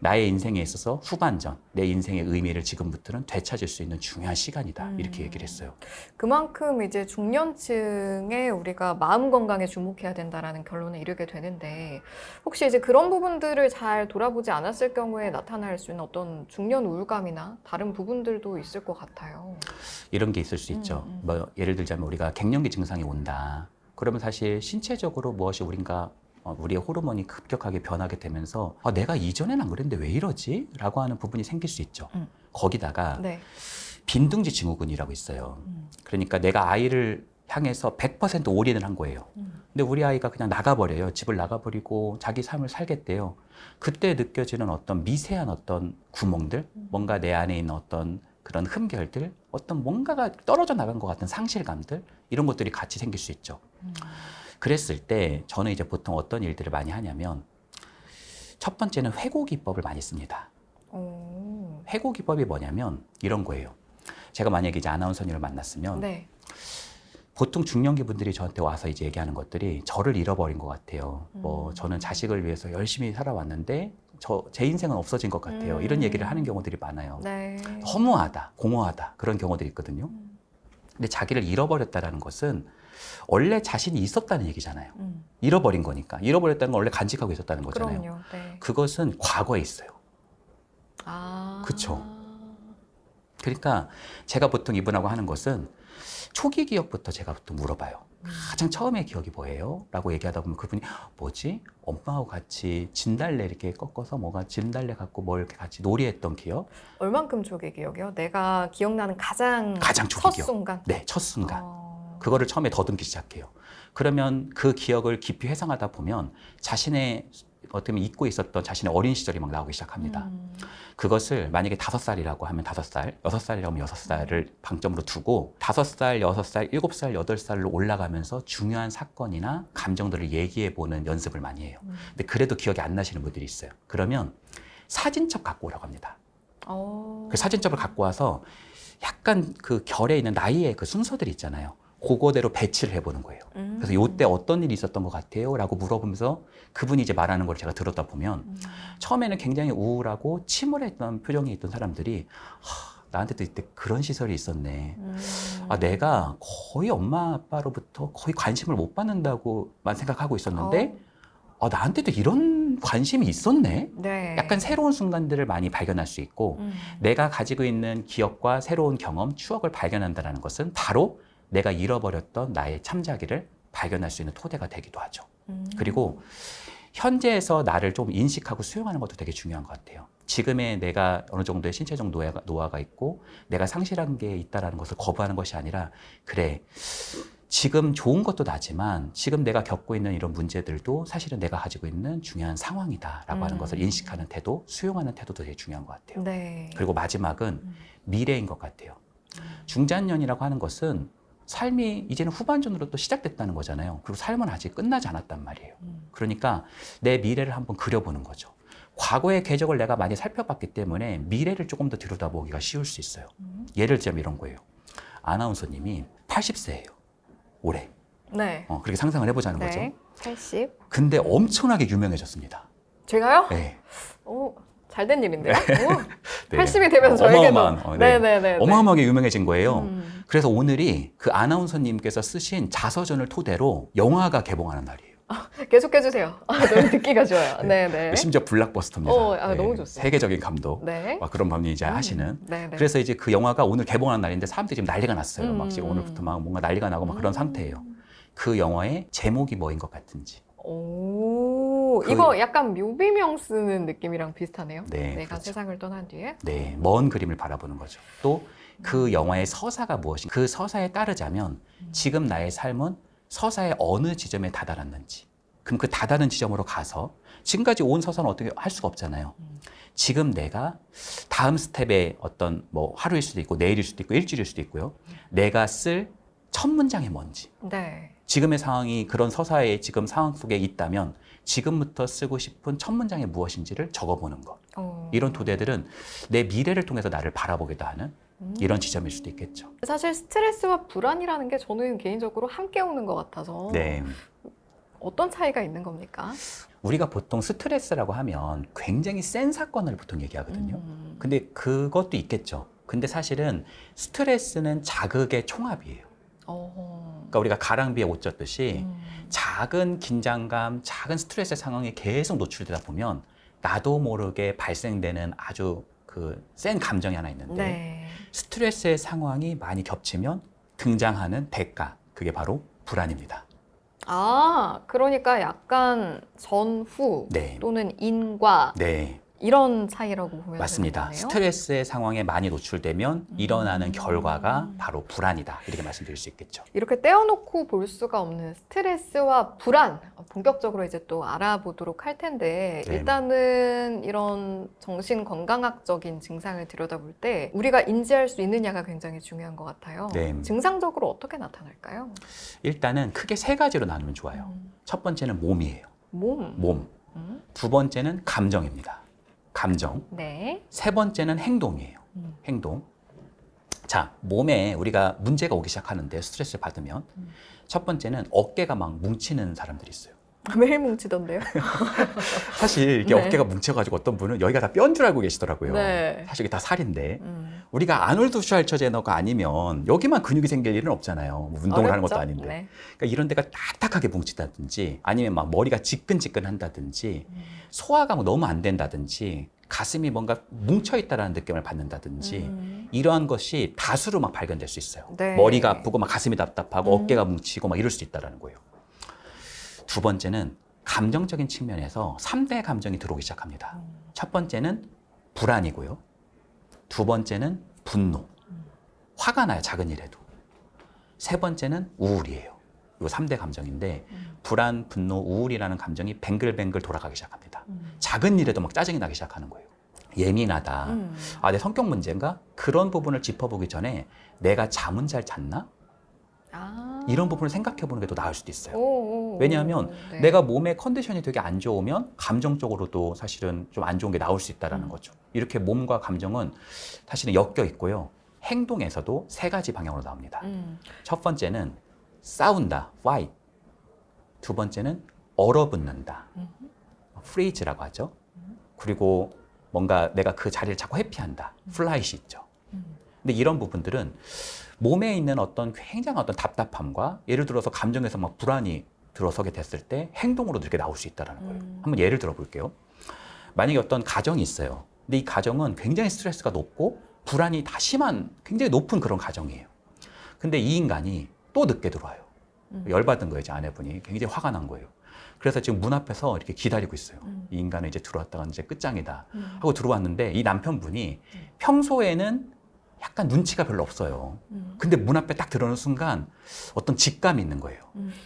나의 인생에 있어서 후반전, 내 인생의 의미를 지금부터는 되찾을 수 있는 중요한 시간이다. 이렇게 얘기를 했어요. 그만큼 이제 중년층에 우리가 마음 건강에 주목해야 된다라는 결론에 이르게 되는데 혹시 이제 그런 부분들을 잘 돌아보지 않았을 경우에 나타날 수 있는 어떤 중년 우울감이나 다른 부분들도 있을 것 같아요. 이런 게 있을 수 있죠. 뭐 예를 들자면 우리가 갱년기 증상이 온다. 그러면 사실 신체적으로 무엇이 우리의 호르몬이 급격하게 변하게 되면서 내가 이전엔 안 그랬는데 왜 이러지? 라고 하는 부분이 생길 수 있죠. 거기다가 네. 빈둥지 증후군이라고 있어요. 그러니까 내가 아이를 향해서 100% 올인을 한 거예요. 근데 우리 아이가 그냥 나가버려요. 집을 나가버리고 자기 삶을 살겠대요. 그때 느껴지는 어떤 미세한 어떤 구멍들, 뭔가 내 안에 있는 어떤 그런 흠결들, 어떤 뭔가가 떨어져 나간 것 같은 상실감들, 이런 것들이 같이 생길 수 있죠. 그랬을 때 저는 이제 보통 어떤 일들을 많이 하냐면 첫 번째는 회고 기법을 많이 씁니다. 회고 기법이 뭐냐면 이런 거예요. 제가 만약에 이제 아나운서님을 만났으면 네. 보통 중년기 분들이 저한테 와서 이제 얘기하는 것들이 저를 잃어버린 것 같아요. 뭐 저는 자식을 위해서 열심히 살아왔는데 제 인생은 없어진 것 같아요. 이런 얘기를 하는 경우들이 많아요. 네. 허무하다, 공허하다 그런 경우들이 있거든요. 근데 자기를 잃어버렸다라는 것은 원래 자신이 있었다는 얘기잖아요. 잃어버린 거니까. 잃어버렸다는 건 원래 간직하고 있었다는 거잖아요. 그럼요. 네. 그것은 과거에 있어요. 아. 그쵸. 그러니까 제가 보통 이분하고 하는 것은 초기 기억부터 제가 보통 물어봐요. 가장 처음의 기억이 뭐예요? 라고 얘기하다 보면 그분이 뭐지? 엄마하고 같이 진달래 이렇게 꺾어서 진달래 갖고 뭐 이렇게 같이 놀이했던 기억? 얼만큼 초기 기억이요? 내가 기억나는 가장 초기 첫 기억. 순간? 네, 첫 순간. 그거를 처음에 더듬기 시작해요. 그러면 그 기억을 깊이 회상하다 보면 자신의 어떻게 보면 잊고 있었던 자신의 어린 시절이 막 나오기 시작합니다. 그것을 만약에 5살이라고 하면 5살, 6살이라고 하면 6살을 방점으로 두고 5살, 6살, 7살, 8살로 올라가면서 중요한 사건이나 감정들을 얘기해보는 연습을 많이 해요. 근데 그래도 기억이 안 나시는 분들이 있어요. 그러면 사진첩 갖고 오라고 합니다. 그 사진첩을 갖고 와서 약간 그 결에 있는 나이의 그 순서들이 있잖아요. 그거대로 배치를 해보는 거예요. 그래서 요때 어떤 일이 있었던 것 같아요? 라고 물어보면서 그분이 이제 말하는 걸 제가 들었다 보면 처음에는 굉장히 우울하고 침울했던 표정이 있던 사람들이 나한테도 이때 그런 시설이 있었네. 내가 거의 엄마 아빠로부터 거의 관심을 못 받는다고만 생각하고 있었는데 나한테도 이런 관심이 있었네? 네. 약간 새로운 순간들을 많이 발견할 수 있고 내가 가지고 있는 기억과 새로운 경험, 추억을 발견한다는 것은 바로 내가 잃어버렸던 나의 참자기를 발견할 수 있는 토대가 되기도 하죠. 그리고 현재에서 나를 좀 인식하고 수용하는 것도 되게 중요한 것 같아요. 지금의 내가 어느 정도의 신체적 노화가 있고 내가 상실한 게 있다는 것을 거부하는 것이 아니라 그래, 지금 좋은 것도 나지만 지금 내가 겪고 있는 이런 문제들도 사실은 내가 가지고 있는 중요한 상황이다라고 하는 것을 인식하는 태도, 수용하는 태도도 되게 중요한 것 같아요. 네. 그리고 마지막은 미래인 것 같아요. 중장년이라고 하는 것은 삶이 이제는 후반전으로 또 시작됐다는 거잖아요. 그리고 삶은 아직 끝나지 않았단 말이에요. 그러니까 내 미래를 한번 그려보는 거죠. 과거의 궤적을 내가 많이 살펴봤기 때문에 미래를 조금 더 들여다보기가 쉬울 수 있어요. 예를 들자면 이런 거예요. 아나운서님이 80세예요. 올해. 네. 그렇게 상상을 해보자는 네. 거죠. 80. 근데 엄청나게 유명해졌습니다. 제가요? 네. 오, 잘된 일인데요. 네. 80이 되면 저에게도 어마어마한, 네. 네네네. 어마어마하게 유명해진 거예요. 그래서 오늘이 그 아나운서님께서 쓰신 자서전을 토대로 영화가 개봉하는 날이에요. 계속해 주세요. 너무 듣기가 좋아요. 네네. 심지어 블락버스터입니다. 너무 좋습니다. 세계적인 감독. 네. 막 그런 분이 이제 하시는. 네네. 그래서 이제 그 영화가 오늘 개봉하는 날인데 사람들이 지금 난리가 났어요. 막 지금 오늘부터 막 뭔가 난리가 나고 막 그런 상태예요. 그 영화의 제목이 뭐인 것 같은지. 오, 그- 이거 약간 묘비명 쓰는 느낌이랑 비슷하네요. 네, 내가 그렇죠. 세상을 떠난 뒤에. 네, 먼 그림을 바라보는 거죠. 또 그 영화의 서사가 무엇인가. 그 서사에 따르자면 지금 나의 삶은 서사의 어느 지점에 다다랐는지. 그럼 그 다다른 지점으로 가서 지금까지 온 서사는 어떻게 할 수가 없잖아요. 지금 내가 다음 스텝의 어떤 뭐 하루일 수도 있고 내일일 수도 있고 일주일일 수도 있고요. 내가 쓸 첫 문장이 뭔지. 네. 지금의 상황이 그런 서사의 지금 상황 속에 있다면 지금부터 쓰고 싶은 첫 문장이 무엇인지를 적어보는 것. 이런 토대들은 내 미래를 통해서 나를 바라보기도 하는 이런 지점일 수도 있겠죠. 사실 스트레스와 불안이라는 게 저는 개인적으로 함께 오는 것 같아서 네. 어떤 차이가 있는 겁니까? 우리가 보통 스트레스라고 하면 굉장히 센 사건을 보통 얘기하거든요. 근데 그것도 있겠죠. 근데 사실은 스트레스는 자극의 총합이에요. 그러니까 우리가 가랑비에 옷 젖듯이 작은 긴장감, 작은 스트레스 상황에 계속 노출되다 보면 나도 모르게 발생되는 아주 그 센 감정이 하나 있는데 네. 스트레스의 상황이 많이 겹치면 등장하는 대가, 그게 바로 불안입니다. 아, 그러니까 약간 전후 네. 또는 인과 네, 이런 차이라고 보면 맞습니다. 되는 거네요. 스트레스의 상황에 많이 노출되면 일어나는 결과가 바로 불안이다. 이렇게 말씀드릴 수 있겠죠. 이렇게 떼어놓고 볼 수가 없는 스트레스와 불안 본격적으로 이제 또 알아보도록 할 텐데 네. 일단은 이런 정신 건강학적인 증상을 들여다볼 때 우리가 인지할 수 있느냐가 굉장히 중요한 것 같아요. 네. 증상적으로 어떻게 나타날까요? 일단은 크게 세 가지로 나누면 좋아요. 첫 번째는 몸이에요. 몸. 몸. 음. 두 번째는 감정입니다. 감정. 네. 세 번째는 행동이에요. 행동. 자, 몸에 우리가 문제가 오기 시작하는데 스트레스를 받으면 첫 번째는 어깨가 막 뭉치는 사람들이 있어요. 매일 뭉치던데요? 사실 이게 네. 어깨가 뭉쳐가지고 어떤 분은 여기가 다 뼈인 줄 알고 계시더라고요. 네. 사실 이게 다 살인데 우리가 아놀드 슈왈처제너가 아니면 여기만 근육이 생길 일은 없잖아요. 뭐 운동을 하는 것도 어렵죠? 아닌데. 네. 그러니까 이런 데가 딱딱하게 뭉치다든지 아니면 막 머리가 지끈지끈한다든지 소화가 뭐 너무 안 된다든지 가슴이 뭔가 뭉쳐있다라는 느낌을 받는다든지 이러한 것이 다수로 막 발견될 수 있어요. 네. 머리가 아프고 막 가슴이 답답하고 어깨가 뭉치고 막 이럴 수 있다라는 거예요. 두 번째는 감정적인 측면에서 3대 감정이 들어오기 시작합니다. 첫 번째는 불안이고요. 두 번째는 분노. 화가 나요, 작은 일에도. 세 번째는 우울이에요. 이거 3대 감정인데 불안, 분노, 우울이라는 감정이 뱅글뱅글 돌아가기 시작합니다. 작은 일에도 막 짜증이 나기 시작하는 거예요. 예민하다. 아, 내 성격 문제인가? 그런 부분을 짚어보기 전에 내가 잠은 잘 잤나? 아. 이런 부분을 생각해 보는 게 더 나을 수도 있어요. 오, 왜냐하면 네. 내가 몸의 컨디션이 되게 안 좋으면 감정적으로도 사실은 좀 안 좋은 게 나올 수 있다는 거죠. 이렇게 몸과 감정은 사실은 엮여 있고요. 행동에서도 세 가지 방향으로 나옵니다. 첫 번째는 싸운다, fight. 두 번째는 얼어붙는다, freeze라고 하죠. 그리고 뭔가 내가 그 자리를 자꾸 회피한다, flight이 있죠. 근데 이런 부분들은 몸에 있는 어떤 굉장한 어떤 답답함과 예를 들어서 감정에서 막 불안이 들어서게 됐을 때 행동으로 이렇게 나올 수 있다는 거예요. 한번 예를 들어 볼게요. 만약에 어떤 가정이 있어요. 근데 이 가정은 굉장히 스트레스가 높고 불안이 다 심한 굉장히 높은 그런 가정이에요. 근데 이 인간이 또 늦게 들어와요. 열받은 거예요, 제 아내분이. 굉장히 화가 난 거예요. 그래서 지금 문 앞에서 이렇게 기다리고 있어요. 이 인간은 이제 들어왔다가 이제 끝장이다 하고 들어왔는데 이 남편분이 평소에는 약간 눈치가 별로 없어요. 근데 문 앞에 딱 들어오는 순간 어떤 직감이 있는 거예요.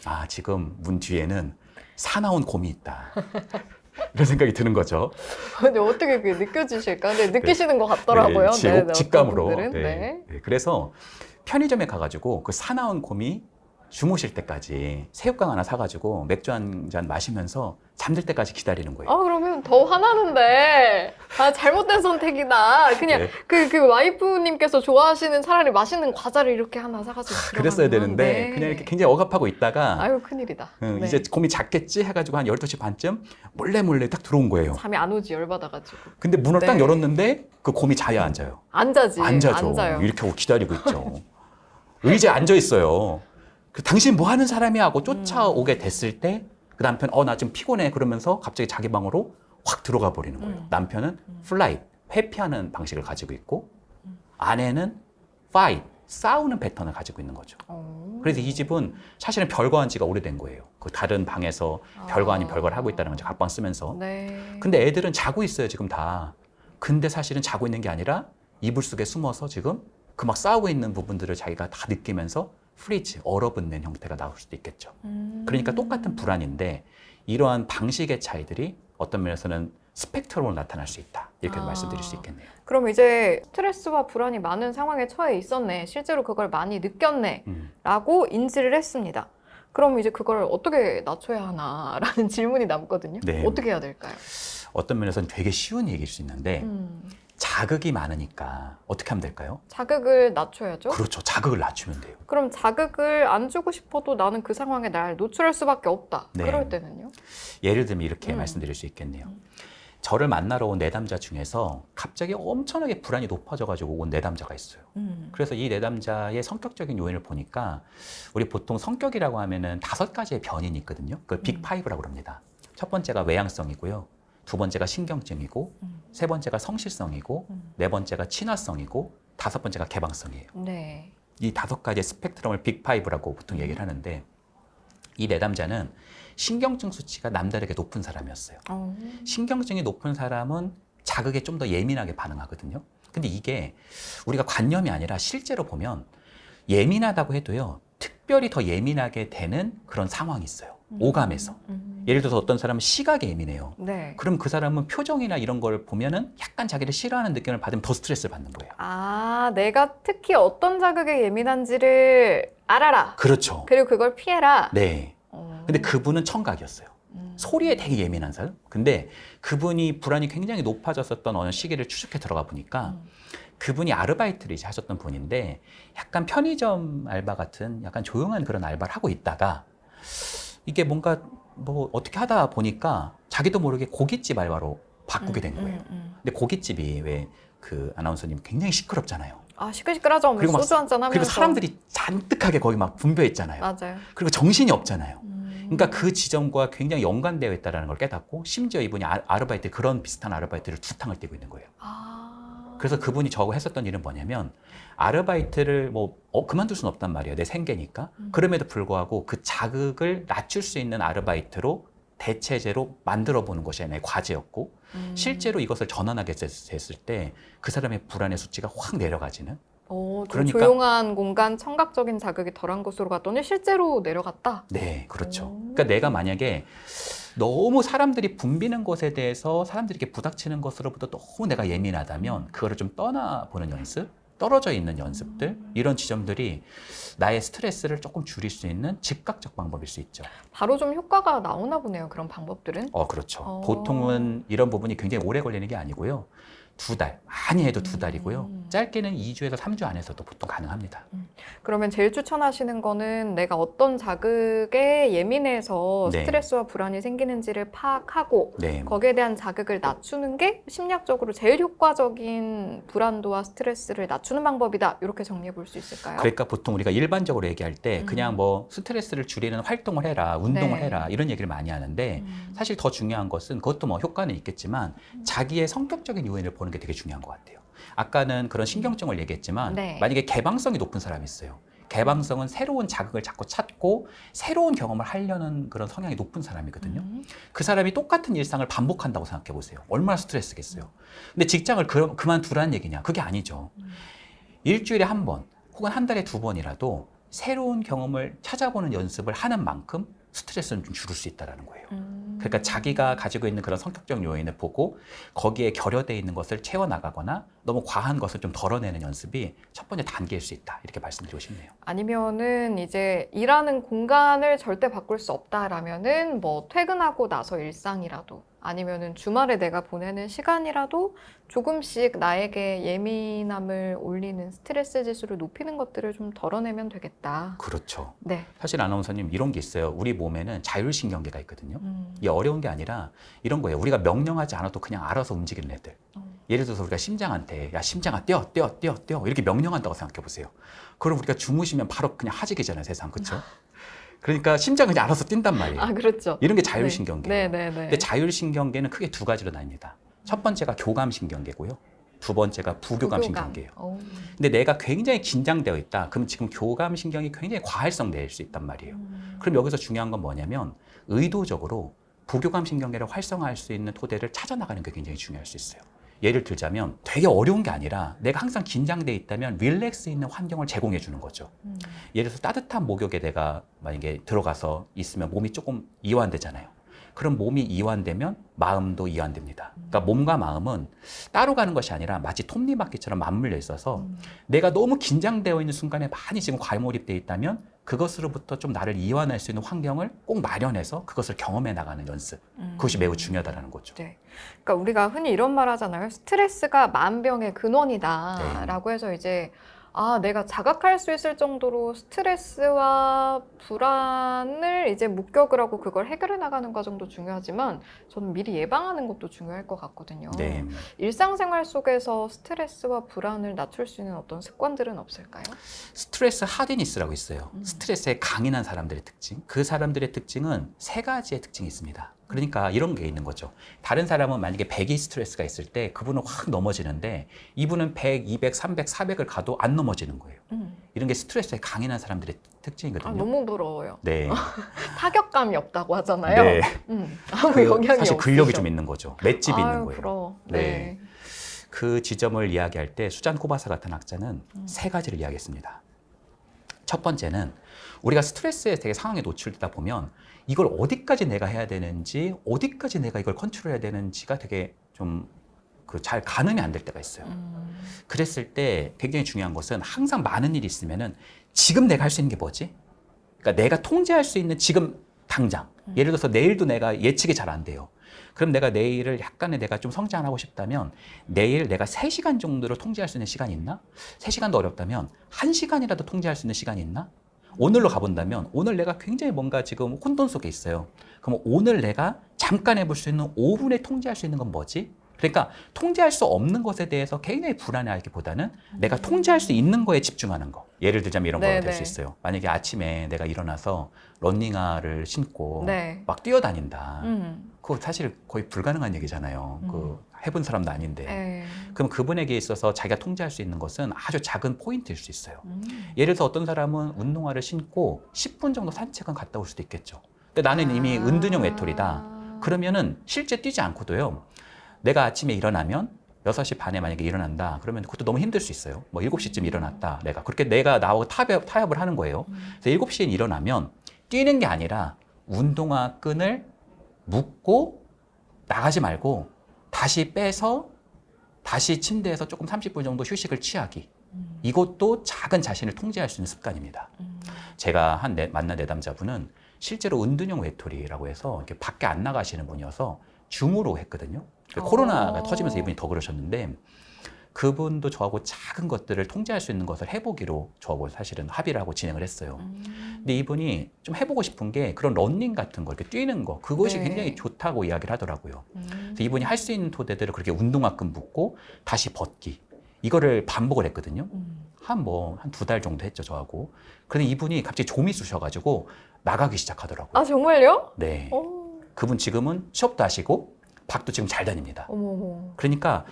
아, 지금 문 뒤에는 사나운 곰이 있다. 이런 생각이 드는 거죠. 근데 어떻게 그게 느껴지실까? 근데 느끼시는 것 같더라고요. 네, 직감으로. 어떤 분들은. 네. 네, 그래서 편의점에 가가지고 그 사나운 곰이 주무실 때까지 새우깡 하나 사가지고 맥주 한 잔 마시면서 잠들 때까지 기다리는 거예요. 그러면 더 화나는데. 잘못된 선택이다. 그냥 네. 그 와이프님께서 좋아하시는 차라리 맛있는 과자를 이렇게 하나 사가지고 그랬어야 들어가면. 되는데 네. 그냥 이렇게 굉장히 억압하고 있다가 아유, 큰일이다. 네. 이제 곰이 잤겠지 해가지고 한 12시 반쯤 몰래 딱 들어온 거예요. 잠이 안 오지, 열받아가지고. 근데 문을 딱 네. 열었는데 그 곰이 자야 앉아요. 안 자지. 안 자죠. 앉아요. 이렇게 하고 기다리고 있죠. 의자에 앉아 있어요. 당신 뭐 하는 사람이야 하고 쫓아오게 됐을 때 그 남편 나 지금 피곤해 그러면서 갑자기 자기 방으로 확 들어가 버리는 거예요. 남편은 플라이트, 회피하는 방식을 가지고 있고 아내는 파이트, 싸우는 패턴을 가지고 있는 거죠. 그래서 이 집은 사실은 별거한 지가 오래된 거예요. 그 다른 방에서 별거 아닌 별거를 하고 있다는 거죠. 각방 쓰면서. 네. 근데 애들은 자고 있어요, 지금 다. 근데 사실은 자고 있는 게 아니라 이불 속에 숨어서 지금 그 막 싸우고 있는 부분들을 자기가 다 느끼면서 프리즈, 얼어붙는 형태가 나올 수도 있겠죠. 그러니까 똑같은 불안인데 이러한 방식의 차이들이 어떤 면에서는 스펙트럼으로 나타날 수 있다. 이렇게 말씀드릴 수 있겠네요. 그럼 이제 스트레스와 불안이 많은 상황에 처해 있었네. 실제로 그걸 많이 느꼈네. 라고 인지를 했습니다. 그럼 이제 그걸 어떻게 낮춰야 하나라는 질문이 남거든요. 네. 어떻게 해야 될까요? 어떤 면에서는 되게 쉬운 얘기일 수 있는데 자극이 많으니까 어떻게 하면 될까요? 자극을 낮춰야죠. 그렇죠. 자극을 낮추면 돼요. 그럼 자극을 안 주고 싶어도 나는 그 상황에 날 노출할 수밖에 없다. 네. 그럴 때는요? 예를 들면 이렇게 말씀드릴 수 있겠네요. 저를 만나러 온 내담자 중에서 갑자기 엄청나게 불안이 높아져가지고 온 내담자가 있어요. 그래서 이 내담자의 성격적인 요인을 보니까 우리 보통 성격이라고 하면은 5가지의 변인이 있거든요. 그걸 빅5라고 합니다. 첫 번째가 외향성이고요. 두 번째가 신경증이고, 세 번째가 성실성이고, 네 번째가 친화성이고, 다섯 번째가 개방성이에요. 네. 이 5가지의 스펙트럼을 빅5라고 보통 얘기를 하는데 이 내담자는 신경증 수치가 남다르게 높은 사람이었어요. 신경증이 높은 사람은 자극에 좀 더 예민하게 반응하거든요. 근데 이게 우리가 관념이 아니라 실제로 보면 예민하다고 해도요, 특별히 더 예민하게 되는 그런 상황이 있어요. 오감에서. 예를 들어서 어떤 사람은 시각에 예민해요. 네. 그럼 그 사람은 표정이나 이런 걸 보면은 약간 자기를 싫어하는 느낌을 받으면 더 스트레스를 받는 거예요. 내가 특히 어떤 자극에 예민한지를 알아라. 그렇죠. 그리고 그걸 피해라. 네. 근데 그분은 청각이었어요. 소리에 되게 예민한 사람. 근데 그분이 불안이 굉장히 높아졌었던 어느 시기를 추적해 들어가 보니까 그분이 아르바이트를 이제 하셨던 분인데 약간 편의점 알바 같은 약간 조용한 그런 알바를 하고 있다가 이게 뭔가 뭐 어떻게 하다 보니까 자기도 모르게 고깃집 알바로 바꾸게 된 거예요. 근데 고깃집이 왜 그 아나운서님 굉장히 시끄럽잖아요. 시끌시끌하죠. 그리고 막 소주 한잔 하면서. 그리고 사람들이 잔뜩하게 거기 막 분배했잖아요. 맞아요. 그리고 정신이 없잖아요. 그러니까 그 지점과 굉장히 연관되어 있다는 걸 깨닫고 심지어 이분이 아르바이트 그런 비슷한 아르바이트를 2탕을 뛰고 있는 거예요. 그래서 그분이 저거 했었던 일은 뭐냐면 아르바이트를 그만둘 수는 없단 말이에요. 내 생계니까. 그럼에도 불구하고 그 자극을 낮출 수 있는 아르바이트로 대체제로 만들어 보는 것이 하나의 과제였고 실제로 이것을 전환하게 됐을 때 그 사람의 불안의 수치가 확 내려가지는 좀 그러니까- 조용한 공간, 청각적인 자극이 덜한 곳으로 갔더니 실제로 내려갔다. 네, 그렇죠. 그러니까 내가 만약에 너무 사람들이 붐비는 것에 대해서 사람들이 이렇게 부닥치는 것으로부터 너무 내가 예민하다면 그거를 좀 떠나보는 연습, 떨어져 있는 연습들 이런 지점들이 나의 스트레스를 조금 줄일 수 있는 즉각적 방법일 수 있죠. 바로 좀 효과가 나오나 보네요. 그런 방법들은. 그렇죠. 보통은 이런 부분이 굉장히 오래 걸리는 게 아니고요. 2달, 많이 해도 2달이고요. 짧게는 2주에서 3주 안에서도 보통 가능합니다. 그러면 제일 추천하시는 거는 내가 어떤 자극에 예민해서 네. 스트레스와 불안이 생기는지를 파악하고 네. 거기에 대한 자극을 낮추는 게 심리학적으로 제일 효과적인 불안도와 스트레스를 낮추는 방법이다. 이렇게 정리해 볼 수 있을까요? 그러니까 보통 우리가 일반적으로 얘기할 때 그냥 뭐 스트레스를 줄이는 활동을 해라, 운동을 네. 해라 이런 얘기를 많이 하는데 사실 더 중요한 것은 그것도 뭐 효과는 있겠지만 자기의 성격적인 요인을 보는 게 되게 중요한 것 같아요. 아까는 그런 신경증을 얘기했지만 네. 만약에 개방성이 높은 사람이 있어요. 개방성은 새로운 자극을 자꾸 찾고 새로운 경험을 하려는 그런 성향이 높은 사람이거든요. 그 사람이 똑같은 일상을 반복한다고 생각해 보세요. 얼마나 스트레스겠어요. 근데 직장을 그만두라는 얘기냐? 그게 아니죠. 일주일에 한 번 혹은 한 달에 2번이라도 새로운 경험을 찾아보는 연습을 하는 만큼 스트레스는 좀 줄일 수 있다는 거예요. 그러니까 자기가 가지고 있는 그런 성격적 요인을 보고 거기에 결여되어 있는 것을 채워나가거나 너무 과한 것을 좀 덜어내는 연습이 첫 번째 단계일 수 있다. 이렇게 말씀드리고 싶네요. 아니면은 이제 일하는 공간을 절대 바꿀 수 없다라면은 뭐 퇴근하고 나서 일상이라도 아니면은 주말에 내가 보내는 시간이라도 조금씩 나에게 예민함을 올리는 스트레스 지수를 높이는 것들을 좀 덜어내면 되겠다. 그렇죠. 네. 사실 아나운서님 이런 게 있어요. 우리 몸에는 자율신경계가 있거든요. 이게 어려운 게 아니라 이런 거예요. 우리가 명령하지 않아도 그냥 알아서 움직이는 애들. 예를 들어서 우리가 심장한테 야 심장아 뛰어 이렇게 명령한다고 생각해 보세요. 그럼 우리가 주무시면 바로 그냥 하직이잖아요. 세상 그렇죠? 그러니까 심장은 그냥 알아서 뛴단 말이에요. 아, 그렇죠. 이런 게 자율신경계예요. 네. 근데 자율신경계는 크게 두 가지로 나뉩니다. 첫 번째가 교감신경계고요. 두 번째가 부교감신경계예요. 오. 근데 내가 굉장히 긴장되어 있다. 그럼 지금 교감신경이 굉장히 과활성 낼 수 있단 말이에요. 그럼 여기서 중요한 건 뭐냐면 의도적으로 부교감신경계를 활성화할 수 있는 토대를 찾아나가는 게 굉장히 중요할 수 있어요. 예를 들자면 되게 어려운 게 아니라 내가 항상 긴장돼 있다면 릴렉스 있는 환경을 제공해 주는 거죠. 예를 들어서 따뜻한 목욕에 내가 만약에 들어가서 있으면 몸이 조금 이완되잖아요. 그럼 몸이 이완되면 마음도 이완됩니다. 그러니까 몸과 마음은 따로 가는 것이 아니라 마치 톱니바퀴처럼 맞물려 있어서 내가 너무 긴장되어 있는 순간에 많이 지금 과몰입되어 있다면 그것으로부터 좀 나를 이완할 수 있는 환경을 꼭 마련해서 그것을 경험해 나가는 연습. 그것이 매우 중요하다는 거죠. 네. 그러니까 우리가 흔히 이런 말 하잖아요. 스트레스가 만병의 근원이다라고 해서 이제 내가 자각할 수 있을 정도로 스트레스와 불안을 이제 목격을 하고 그걸 해결해 나가는 과정도 중요하지만 저는 미리 예방하는 것도 중요할 것 같거든요. 네. 일상생활 속에서 스트레스와 불안을 낮출 수 있는 어떤 습관들은 없을까요? 스트레스 하디니스라고 있어요. 스트레스에 강인한 사람들의 특징. 그 사람들의 특징은 세 가지의 특징이 있습니다. 그러니까 이런 게 있는 거죠. 다른 사람은 만약에 100이 스트레스가 있을 때 그분은 확 넘어지는데 이분은 100, 200, 300, 400을 가도 안 넘어지는 거예요. 이런 게 스트레스에 강인한 사람들의 특징이거든요. 너무 부러워요. 네. 타격감이 없다고 하잖아요. 네. 아무 영향이 사실 없으셔. 근력이 좀 있는 거죠. 맷집이 있는 아유, 거예요. 부러워. 네. 네. 그 지점을 이야기할 때 수잔 코바사 같은 학자는 세 가지를 이야기했습니다. 첫 번째는 우리가 스트레스에 되게 상황에 노출되다 보면 이걸 어디까지 내가 해야 되는지, 어디까지 내가 이걸 컨트롤해야 되는지가 되게 좀 잘 가늠이 안 될 때가 있어요. 그랬을 때 굉장히 중요한 것은 항상 많은 일이 있으면은 지금 내가 할 수 있는 게 뭐지? 그러니까 내가 통제할 수 있는 지금 당장. 예를 들어서 내일도 내가 예측이 잘 안 돼요. 그럼 내가 내일을 약간의 내가 좀 성장하고 싶다면 내일 내가 3시간 정도로 통제할 수 있는 시간이 있나? 3시간도 어렵다면 1시간이라도 통제할 수 있는 시간이 있나? 오늘로 가본다면 오늘 내가 굉장히 뭔가 지금 혼돈 속에 있어요. 그럼 오늘 내가 잠깐 해볼 수 있는 5분에 통제할 수 있는 건 뭐지? 그러니까 통제할 수 없는 것에 대해서 굉장히 불안해하기보다는 내가 통제할 수 있는 거에 집중하는 거. 예를 들자면 이런 거가 될 수 있어요. 만약에 아침에 내가 일어나서 러닝화를 신고 막 뛰어다닌다. 그거 사실 거의 불가능한 얘기잖아요. 그 해본 사람도 아닌데. 그럼 그분에게 있어서 자기가 통제할 수 있는 것은 아주 작은 포인트일 수 있어요. 예를 들어서 어떤 사람은 운동화를 신고 10분 정도 산책은 갔다 올 수도 있겠죠. 근데 나는 이미 은둔형 외톨이다. 그러면은 실제 뛰지 않고도요. 내가 아침에 일어나면 6시 반에 만약에 일어난다. 그러면 그것도 너무 힘들 수 있어요. 뭐 7시쯤 일어났다. 내가 나하고 타협을 하는 거예요. 그래서 7시에 일어나면 뛰는 게 아니라 운동화 끈을 묶고 나가지 말고 다시 빼서 다시 침대에서 조금 30분 정도 휴식을 취하기. 이것도 작은 자신을 통제할 수 있는 습관입니다. 제가 만난 내담자분은 실제로 은둔형 외톨이라고 해서 이렇게 밖에 안 나가시는 분이어서 줌으로 했거든요. 코로나가 터지면서 이분이 더 그러셨는데 그분도 저하고 작은 것들을 통제할 수 있는 것을 해보기로 저하고 사실은 합의를 하고 진행을 했어요. 근데 이분이 좀 해보고 싶은 게 그런 러닝 같은 거, 이렇게 뛰는 거, 그것이 굉장히 좋다고 이야기를 하더라고요. 그래서 이분이 할 수 있는 토대들을 그렇게 운동화끈 묶고 다시 벗기. 이거를 반복을 했거든요. 한 2달 정도 했죠, 저하고. 그런데 이분이 갑자기 좀이 쑤셔가지고 나가기 시작하더라고요. 아, 정말요? 네. 그분 지금은 취업도 하시고 밖도 지금 잘 다닙니다. 어머머. 그러니까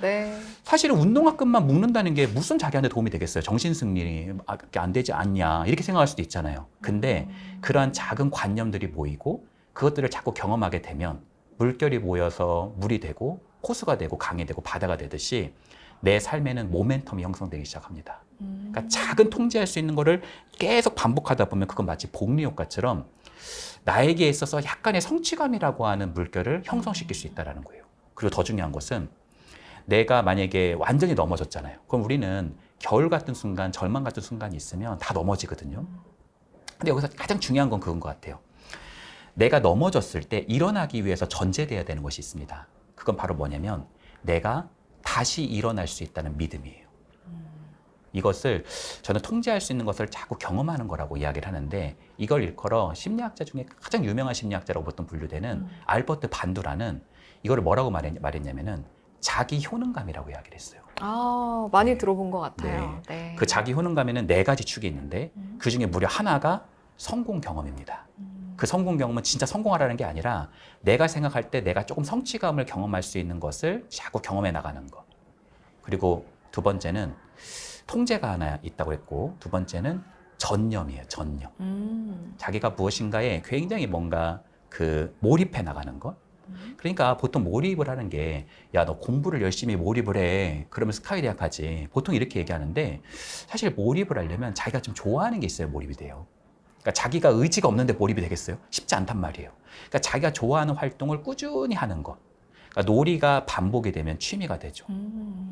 사실은 운동화끈만 묶는다는 게 무슨 자기한테 도움이 되겠어요. 정신승리 안 되지 않냐 이렇게 생각할 수도 있잖아요. 근데 그러한 작은 관념들이 모이고 그것들을 자꾸 경험하게 되면 물결이 모여서 물이 되고 호수가 되고 강이 되고 바다가 되듯이 내 삶에는 모멘텀이 형성되기 시작합니다. 그러니까 작은 통제할 수 있는 거를 계속 반복하다 보면 그건 마치 복리 효과처럼 나에게 있어서 약간의 성취감이라고 하는 물결을 형성시킬 수 있다는 거예요. 그리고 더 중요한 것은 내가 만약에 완전히 넘어졌잖아요. 그럼 우리는 겨울 같은 순간, 절망 같은 순간이 있으면 다 넘어지거든요. 근데 여기서 가장 중요한 건 그건 것 같아요. 내가 넘어졌을 때 일어나기 위해서 전제돼야 되는 것이 있습니다. 그건 바로 뭐냐면 내가 다시 일어날 수 있다는 믿음이에요. 이것을 저는 통제할 수 있는 것을 자꾸 경험하는 거라고 이야기를 하는데 이걸 일컬어 심리학자 중에 가장 유명한 심리학자라고 보통 분류되는 알버트 반두라는 이거를 뭐라고 말했냐면은 자기 효능감이라고 이야기를 했어요. 아, 많이 들어본 것 같아요. 네. 그 자기 효능감에는 4가지 축이 있는데 그 중에 무려 하나가 성공 경험입니다. 그 성공 경험은 진짜 성공하라는 게 아니라 내가 생각할 때 내가 조금 성취감을 경험할 수 있는 것을 자꾸 경험해 나가는 것. 그리고 두 번째는 통제가 하나 있다고 했고 두 번째는 전념이에요. 전념. 자기가 무엇인가에 굉장히 뭔가 그 몰입해 나가는 것. 그러니까 보통 몰입을 하는 게 야, 너 공부를 열심히 몰입을 해. 그러면 스카이 대학 가지. 보통 이렇게 얘기하는데 사실 몰입을 하려면 자기가 좀 좋아하는 게 있어야 몰입이 돼요. 그러니까 자기가 의지가 없는데 몰입이 되겠어요? 쉽지 않단 말이에요. 그러니까 자기가 좋아하는 활동을 꾸준히 하는 것. 그러니까 놀이가 반복이 되면 취미가 되죠.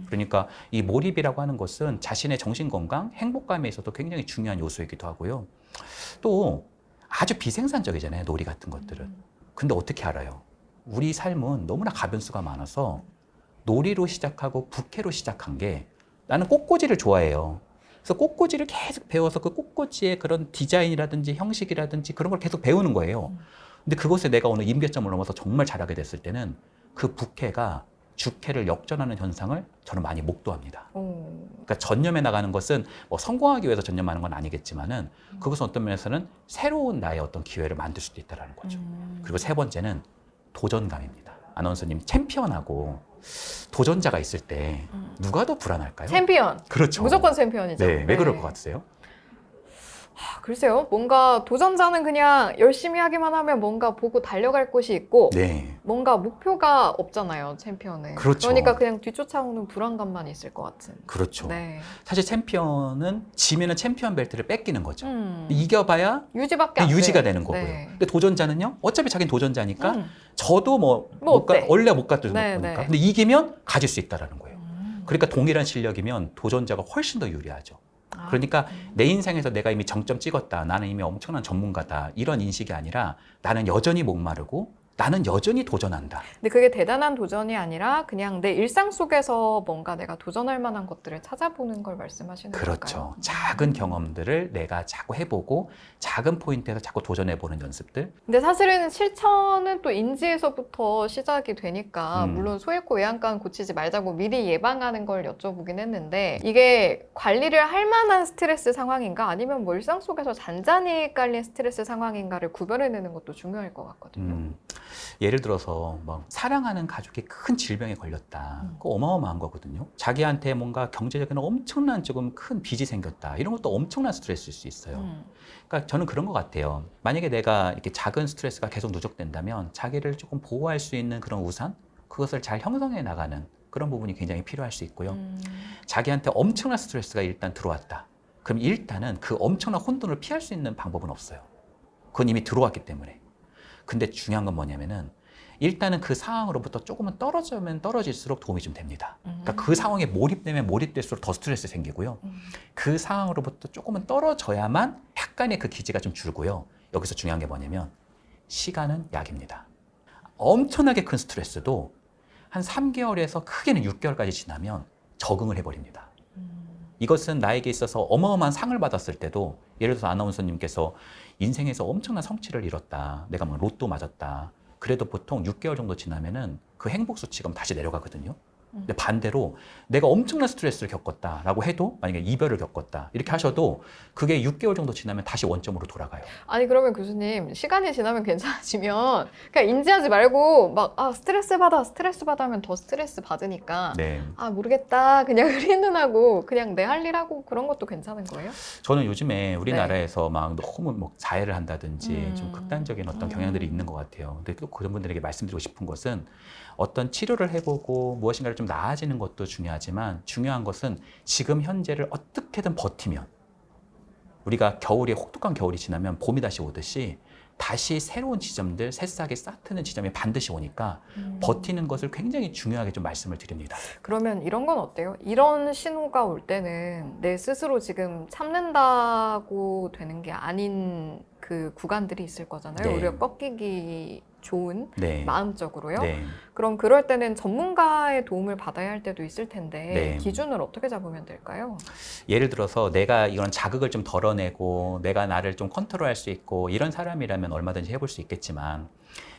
그러니까 이 몰입이라고 하는 것은 자신의 정신건강, 행복감에 있어서 굉장히 중요한 요소이기도 하고요. 또 아주 비생산적이잖아요, 놀이 같은 것들은. 근데 어떻게 알아요? 우리 삶은 너무나 가변수가 많아서 놀이로 시작하고 부캐로 시작한 게 나는 꽃꽂이를 좋아해요. 그래서 꽃꽂이를 계속 배워서 그 꽃꽂이의 그런 디자인이라든지 형식이라든지 그런 걸 계속 배우는 거예요. 근데 그것에 내가 어느 임계점을 넘어서 정말 잘하게 됐을 때는 그 부캐가 주캐를 역전하는 현상을 저는 많이 목도합니다. 그러니까 전념해 나가는 것은 뭐 성공하기 위해서 전념하는 건 아니겠지만은 그것은 어떤 면에서는 새로운 나의 어떤 기회를 만들 수도 있다는 거죠. 그리고 세 번째는 도전감입니다. 아나운서님, 챔피언하고 도전자가 있을 때 누가 더 불안할까요? 챔피언. 그렇죠. 무조건 챔피언이죠. 네, 왜 그럴 것 같으세요? 글쎄요. 뭔가 도전자는 그냥 열심히 하기만 하면 뭔가 보고 달려갈 곳이 있고 네. 뭔가 목표가 없잖아요, 챔피언은. 그렇죠. 그러니까 그냥 뒤쫓아오는 불안감만 있을 것 같은. 그렇죠. 네. 사실 챔피언은 지면은 챔피언 벨트를 뺏기는 거죠. 이겨봐야 유지밖에 안 돼. 유지가 되는 거고요. 네. 근데 도전자는요, 어차피 자기는 도전자니까 음. 저도 뭐 어때? 원래 못 갔던 네, 거니까. 네. 근데 이기면 가질 수 있다라는 거예요. 그러니까 동일한 실력이면 도전자가 훨씬 더 유리하죠. 그러니까 내 인생에서 내가 이미 정점 찍었다. 나는 이미 엄청난 전문가다. 이런 인식이 아니라 나는 여전히 목마르고 나는 여전히 도전한다. 근데 그게 대단한 도전이 아니라 그냥 내 일상 속에서 뭔가 내가 도전할 만한 것들을 찾아보는 걸 말씀하시는 걸까요? 그렇죠. 작은 경험들을 내가 자꾸 해보고 작은 포인트에서 자꾸 도전해보는 연습들. 근데 사실은 실천은 또 인지에서부터 시작이 되니까 물론 소잃고 외양간 고치지 말자고 미리 예방하는 걸 여쭤보긴 했는데 이게 관리를 할 만한 스트레스 상황인가 아니면 뭐 일상 속에서 잔잔히 깔린 스트레스 상황인가를 구별해내는 것도 중요할 것 같거든요. 예를 들어서 뭐 사랑하는 가족이 큰 질병에 걸렸다. 그거 어마어마한 거거든요. 자기한테 뭔가 경제적인 엄청난 조금 큰 빚이 생겼다. 이런 것도 엄청난 스트레스일 수 있어요. 그러니까 저는 그런 것 같아요. 만약에 내가 이렇게 작은 스트레스가 계속 누적된다면 자기를 조금 보호할 수 있는 그런 우산, 그것을 잘 형성해 나가는 그런 부분이 굉장히 필요할 수 있고요. 자기한테 엄청난 스트레스가 일단 들어왔다. 그럼 일단은 그 엄청난 혼돈을 피할 수 있는 방법은 없어요. 그건 이미 들어왔기 때문에. 근데 중요한 건 뭐냐면은 일단은 그 상황으로부터 조금은 떨어지면 떨어질수록 도움이 좀 됩니다. 그러니까 그 상황에 몰입되면 몰입될수록 더 스트레스 생기고요. 그 상황으로부터 조금은 떨어져야만 약간의 그 기지가 좀 줄고요. 여기서 중요한 게 뭐냐면 시간은 약입니다. 엄청나게 큰 스트레스도 한 3개월에서 크게는 6개월까지 지나면 적응을 해버립니다. 이것은 나에게 있어서 어마어마한 상을 받았을 때도 예를 들어서 아나운서님께서 인생에서 엄청난 성취를 이뤘다. 내가 뭐 로또 맞았다. 그래도 보통 6개월 정도 지나면은 그 행복 수치가 다시 내려가거든요. 근데 반대로 내가 엄청난 스트레스를 겪었다라고 해도 만약에 이별을 겪었다 이렇게 하셔도 그게 6개월 정도 지나면 다시 원점으로 돌아가요. 아니 그러면 교수님 시간이 지나면 괜찮아지면 그냥 인지하지 말고 막 스트레스 받아 하면 더 스트레스 받으니까 네. 모르겠다 그냥 흐린 눈하고 그냥 내 할 일 하고 그런 것도 괜찮은 거예요? 저는 요즘에 우리나라에서 막 너무 뭐 자해를 한다든지 좀 극단적인 어떤 경향들이 있는 것 같아요. 근데 또 그런 분들에게 말씀드리고 싶은 것은 어떤 치료를 해보고 무엇인가를 좀 나아지는 것도 중요하지만 중요한 것은 지금 현재를 어떻게든 버티면 우리가 겨울이 혹독한 겨울이 지나면 봄이 다시 오듯이 다시 새로운 지점들, 새싹이 싹트는 지점이 반드시 오니까 버티는 것을 굉장히 중요하게 좀 말씀을 드립니다. 그러면 이런 건 어때요? 이런 신호가 올 때는 내 스스로 지금 참는다고 되는 게 아닌 그 구간들이 있을 거잖아요. 네. 오히려 꺾이기 좋은 네. 마음적으로요. 네. 그럼 그럴 때는 전문가의 도움을 받아야 할 때도 있을 텐데 네. 기준을 어떻게 잡으면 될까요? 예를 들어서 내가 이런 자극을 좀 덜어내고 내가 나를 좀 컨트롤할 수 있고 이런 사람이라면 얼마든지 해볼 수 있겠지만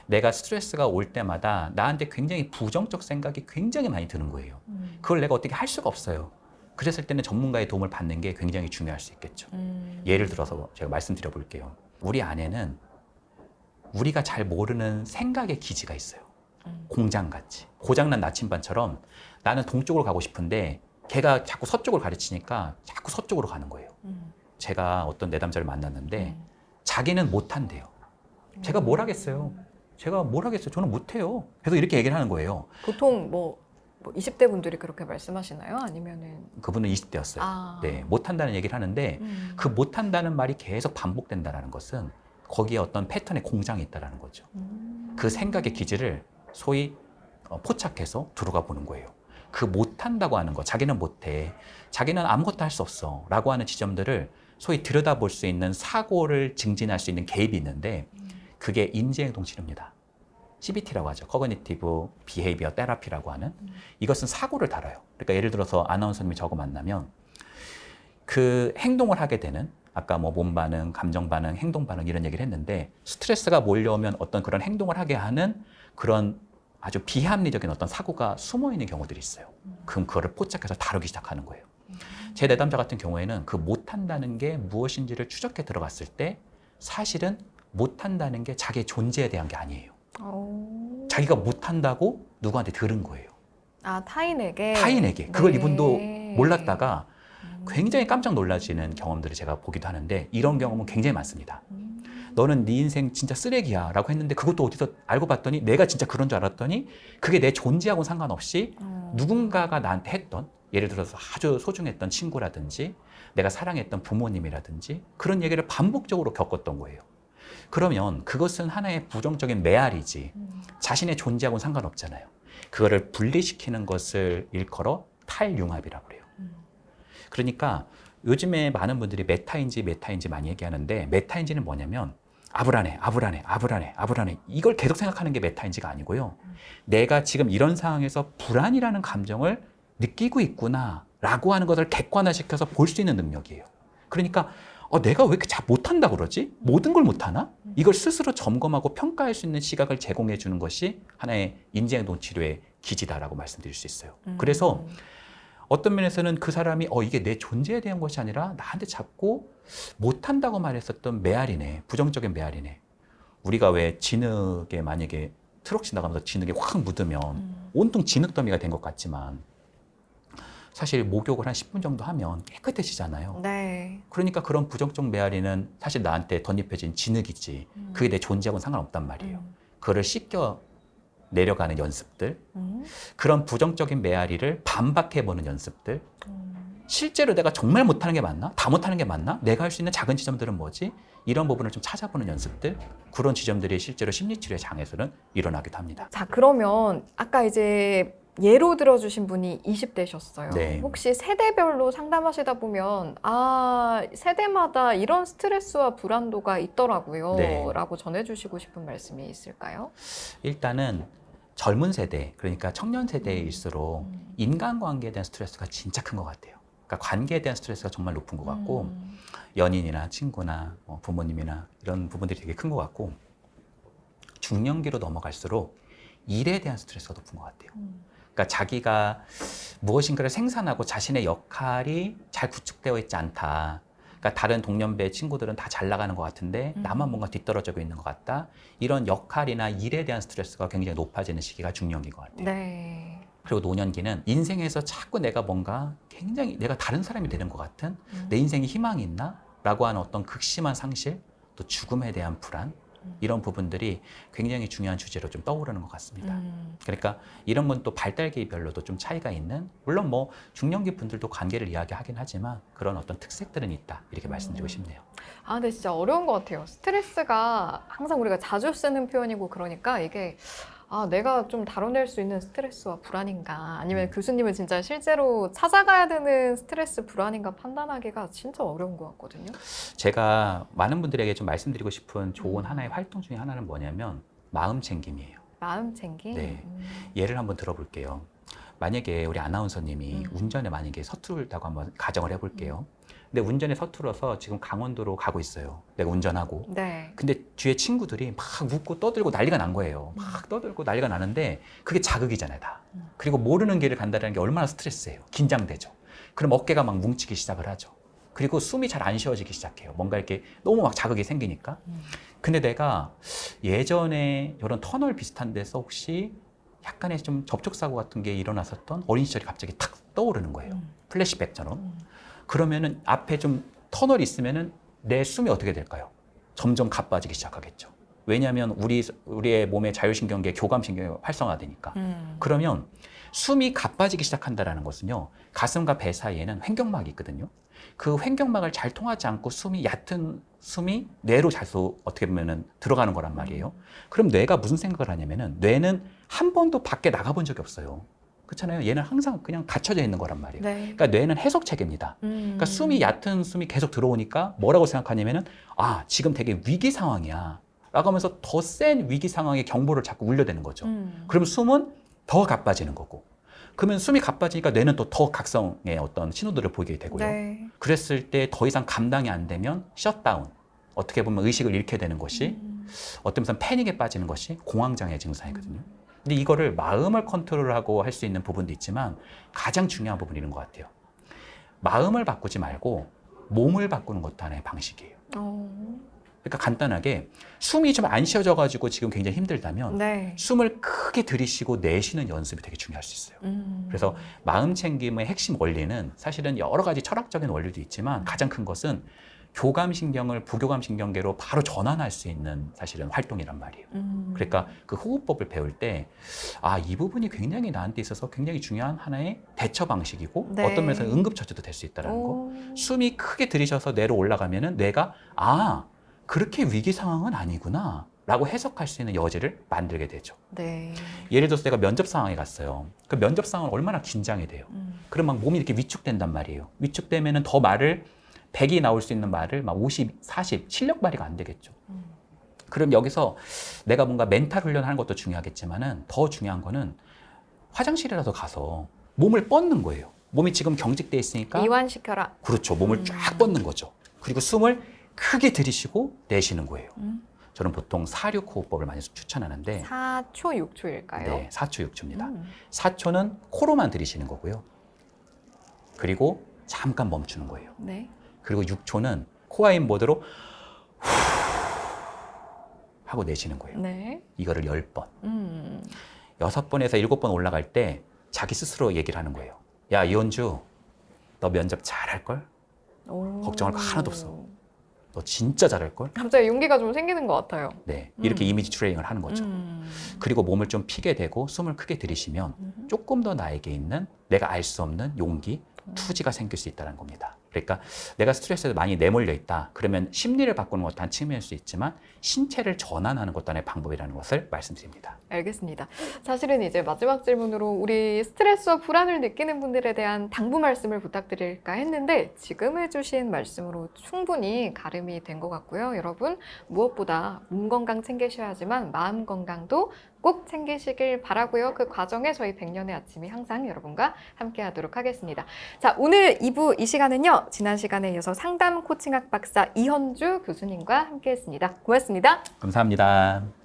내가 스트레스가 올 때마다 나한테 굉장히 부정적 생각이 굉장히 많이 드는 거예요. 그걸 내가 어떻게 할 수가 없어요. 그랬을 때는 전문가의 도움을 받는 게 굉장히 중요할 수 있겠죠. 예를 들어서 제가 말씀드려 볼게요. 우리 안에는 우리가 잘 모르는 생각의 기지가 있어요. 공장같이. 고장난 나침반처럼 나는 동쪽으로 가고 싶은데 걔가 자꾸 서쪽을 가르치니까 자꾸 서쪽으로 가는 거예요. 제가 어떤 내담자를 만났는데 자기는 못한대요. 제가 뭘 하겠어요? 제가 뭘 하겠어요? 저는 못해요. 그래서 이렇게 얘기를 하는 거예요. 보통 뭐 20대 분들이 그렇게 말씀하시나요? 아니면은 그분은 20대였어요. 아. 네, 못한다는 얘기를 하는데 그 못한다는 말이 계속 반복된다는 것은 거기에 어떤 패턴의 공장이 있다는 거죠. 그 생각의 기질을 소위 포착해서 들어가 보는 거예요. 그 못한다고 하는 거, 자기는 못해, 자기는 아무것도 할 수 없어 라고 하는 지점들을 소위 들여다볼 수 있는 사고를 증진할 수 있는 개입이 있는데 그게 인지행동 치료입니다. CBT라고 하죠. Cognitive Behavior Therapy라고 하는 이것은 사고를 다뤄요. 그러니까 예를 들어서 아나운서님이 저거 만나면 그 행동을 하게 되는 아까 뭐 몸 반응, 감정 반응, 행동 반응 이런 얘기를 했는데 스트레스가 몰려오면 어떤 그런 행동을 하게 하는 그런 아주 비합리적인 어떤 사고가 숨어 있는 경우들이 있어요. 그럼 그거를 포착해서 다루기 시작하는 거예요. 제 내담자 같은 경우에는 그 못한다는 게 무엇인지를 추적해 들어갔을 때 사실은 못한다는 게 자기의 존재에 대한 게 아니에요. 자기가 못한다고 누구한테 들은 거예요. 아, 타인에게? 타인에게. 그걸 네. 이분도 몰랐다가 굉장히 깜짝 놀라지는 경험들을 제가 보기도 하는데 이런 경험은 굉장히 많습니다. 너는 네 인생 진짜 쓰레기야 라고 했는데 그것도 어디서 알고 봤더니 내가 진짜 그런 줄 알았더니 그게 내 존재하고는 상관없이 누군가가 나한테 했던 예를 들어서 아주 소중했던 친구라든지 내가 사랑했던 부모님이라든지 그런 얘기를 반복적으로 겪었던 거예요. 그러면 그것은 하나의 부정적인 메아리지 자신의 존재하고는 상관없잖아요. 그거를 분리시키는 것을 일컬어 탈융합이라고 그래요. 그러니까 요즘에 많은 분들이 메타인지 많이 얘기하는데 메타인지는 뭐냐면 아브라네 이걸 계속 생각하는 게 메타인지가 아니고요. 내가 지금 이런 상황에서 불안이라는 감정을 느끼고 있구나 라고 하는 것을 객관화시켜서 볼 수 있는 능력이에요. 그러니까 내가 왜 이렇게 잘 못한다 그러지? 모든 걸 못하나? 이걸 스스로 점검하고 평가할 수 있는 시각을 제공해 주는 것이 하나의 인지행동 치료의 기지다라고 말씀드릴 수 있어요. 그래서 어떤 면에서는 그 사람이 이게 내 존재에 대한 것이 아니라 나한테 자꾸 못한다고 말했었던 메아리네, 부정적인 메아리네. 우리가 왜 진흙에 만약에 트럭 지나가면서 진흙에 확 묻으면 온통 진흙 더미가 된 것 같지만 사실 목욕을 한 10분 정도 하면 깨끗해지잖아요. 네. 그러니까 그런 부정적 메아리는 사실 나한테 덧입혀진 진흙이지 그게 내 존재하고는 상관없단 말이에요. 그거를 씻겨 내려가는 연습들, 그런 부정적인 메아리를 반박해보는 연습들, 실제로 내가 정말 못하는 게 맞나? 다 못하는 게 맞나? 내가 할 수 있는 작은 지점들은 뭐지? 이런 부분을 좀 찾아보는 연습들, 그런 지점들이 실제로 심리치료의 장에서는 일어나기도 합니다. 자, 그러면 아까 이제 예로 들어주신 분이 20대셨어요. 네. 혹시 세대별로 상담하시다 보면 세대마다 이런 스트레스와 불안도가 있더라고요. 네. 라고 전해주시고 싶은 말씀이 있을까요? 일단은 젊은 세대, 그러니까 청년 세대일수록 인간관계에 대한 스트레스가 진짜 큰 것 같아요. 그러니까 관계에 대한 스트레스가 정말 높은 것 같고 연인이나 친구나 부모님이나 이런 부분들이 되게 큰 것 같고 중년기로 넘어갈수록 일에 대한 스트레스가 높은 것 같아요. 그러니까 자기가 무엇인가를 생산하고 자신의 역할이 잘 구축되어 있지 않다. 그러니까 다른 동년배 친구들은 다 잘 나가는 것 같은데 나만 뭔가 뒤떨어지고 있는 것 같다. 이런 역할이나 일에 대한 스트레스가 굉장히 높아지는 시기가 중년기인 것 같아요. 네. 그리고 노년기는 인생에서 자꾸 내가 뭔가 굉장히 내가 다른 사람이 되는 것 같은 내 인생에 희망이 있나? 라고 하는 어떤 극심한 상실, 또 죽음에 대한 불안, 이런 부분들이 굉장히 중요한 주제로 좀 떠오르는 것 같습니다. 그러니까 이런 건 또 발달기별로도 좀 차이가 있는, 물론 뭐 중년기 분들도 관계를 이야기하긴 하지만 그런 어떤 특색들은 있다, 이렇게 말씀드리고 싶네요. 아, 근데 진짜 어려운 것 같아요. 스트레스가 항상 우리가 자주 쓰는 표현이고 그러니까 이게 내가 좀 다뤄낼 수 있는 스트레스와 불안인가, 아니면 교수님은 진짜 실제로 찾아가야 되는 스트레스 불안인가 판단하기가 진짜 어려운 것 같거든요. 제가 많은 분들에게 좀 말씀드리고 싶은 좋은 하나의 활동 중에 하나는 뭐냐면 마음 챙김이에요. 마음 챙김. 네. 예를 한번 들어볼게요. 만약에 우리 아나운서님이 운전에 만약에 서툴다고 한번 가정을 해볼게요. 근데 운전에 서툴어서 지금 강원도로 가고 있어요. 내가 운전하고. 네. 근데 뒤에 친구들이 막 웃고 떠들고 난리가 난 거예요. 막 떠들고 난리가 나는데 그게 자극이잖아요, 다. 그리고 모르는 길을 간다는 게 얼마나 스트레스예요. 긴장되죠. 그럼 어깨가 막 뭉치기 시작을 하죠. 그리고 숨이 잘 안 쉬어지기 시작해요. 뭔가 이렇게 너무 막 자극이 생기니까. 근데 내가 예전에 이런 터널 비슷한 데서 혹시 약간의 좀 접촉사고 같은 게 일어났었던 어린 시절이 갑자기 탁 떠오르는 거예요. 플래시백처럼. 그러면은 앞에 좀 터널이 있으면은 내 숨이 어떻게 될까요? 점점 가빠지기 시작하겠죠. 왜냐하면 우리의 몸의 자율신경계, 교감신경이 활성화되니까. 그러면 숨이 가빠지기 시작한다는 것은요, 가슴과 배 사이에는 횡격막이 있거든요. 그 횡격막을 잘 통하지 않고 얕은 숨이 뇌로 자꾸 어떻게 보면은 들어가는 거란 말이에요. 그럼 뇌가 무슨 생각을 하냐면은, 뇌는 한 번도 밖에 나가본 적이 없어요. 그렇잖아요. 얘는 항상 그냥 갇혀져 있는 거란 말이에요. 네. 그러니까 뇌는 해석 체계입니다. 그러니까 얕은 숨이 계속 들어오니까 뭐라고 생각하냐면은, 지금 되게 위기 상황이야 라고 하면서 더 센 위기 상황의 경보를 자꾸 울려대는 거죠. 그럼 숨은 더 가빠지는 거고, 그러면 숨이 가빠지니까 뇌는 또 더 각성의 어떤 신호들을 보이게 되고요. 네. 그랬을 때 더 이상 감당이 안 되면 셧다운, 어떻게 보면 의식을 잃게 되는 것이, 어떤 면에서 패닉에 빠지는 것이 공황장애 증상이거든요. 근데 이거를 마음을 컨트롤하고 할 수 있는 부분도 있지만 가장 중요한 부분이 이런 것 같아요. 마음을 바꾸지 말고 몸을 바꾸는 것도 하나의 방식이에요. 그러니까 간단하게 숨이 좀 안 쉬어져가지고 지금 굉장히 힘들다면 네. 숨을 크게 들이쉬고 내쉬는 연습이 되게 중요할 수 있어요. 그래서 마음 챙김의 핵심 원리는 사실은 여러 가지 철학적인 원리도 있지만 가장 큰 것은 교감신경을 부교감신경계로 바로 전환할 수 있는 사실은 활동이란 말이에요. 그러니까 그 호흡법을 배울 때 이 부분이 굉장히 나한테 있어서 굉장히 중요한 하나의 대처 방식이고, 네. 어떤 면에서 응급처치도 될 수 있다는 거. 숨이 크게 들이셔서 뇌로 올라가면은 뇌가 그렇게 위기 상황은 아니구나 라고 해석할 수 있는 여지를 만들게 되죠. 네. 예를 들어서 내가 면접 상황에 갔어요. 그 면접 상황은 얼마나 긴장이 돼요. 그럼 막 몸이 이렇게 위축된단 말이에요. 위축되면은 더 말을 100이 나올 수 있는 말을 막 50, 40, 실력 발휘가 안 되겠죠. 그럼 여기서 내가 뭔가 멘탈 훈련하는 것도 중요하겠지만은 더 중요한 거는 화장실이라도 가서 몸을 뻗는 거예요. 몸이 지금 경직돼 있으니까. 이완시켜라. 그렇죠. 몸을 쫙 뻗는 거죠. 그리고 숨을 크게 들이쉬고 내쉬는 거예요. 저는 보통 4-6 호흡법을 많이 추천하는데 4초, 6초일까요? 네, 4초, 6초입니다. 4초는 코로만 들이쉬는 거고요. 그리고 잠깐 멈추는 거예요. 네. 그리고 6초는 코아인 모드로 하고 내쉬는 거예요. 네. 이거를 10번. 6번에서 7번 올라갈 때 자기 스스로 얘기를 하는 거예요. 야, 이현주, 너 면접 잘할걸? 걱정할 거 하나도 없어. 너 진짜 잘할걸? 갑자기 용기가 좀 생기는 것 같아요. 네, 이렇게 이미지 트레이닝을 하는 거죠. 그리고 몸을 좀 피게 되고 숨을 크게 들이쉬면 조금 더 나에게 있는 내가 알 수 없는 용기, 투지가 생길 수 있다는 겁니다. 그러니까 내가 스트레스에 많이 내몰려 있다. 그러면 심리를 바꾸는 것도 한 측면일 수 있지만 신체를 전환하는 것도 하나의 방법이라는 것을 말씀드립니다. 알겠습니다. 사실은 이제 마지막 질문으로 우리 스트레스와 불안을 느끼는 분들에 대한 당부 말씀을 부탁드릴까 했는데 지금 해주신 말씀으로 충분히 가름이 된 것 같고요. 여러분 무엇보다 몸 건강 챙기셔야지만 마음 건강도 꼭 챙기시길 바라고요. 그 과정에 저희 100년의 아침이 항상 여러분과 함께 하도록 하겠습니다. 자, 오늘 2부 이 시간은요. 지난 시간에 이어서 상담 코칭학 박사 이현주 교수님과 함께 했습니다. 고맙습니다. 감사합니다.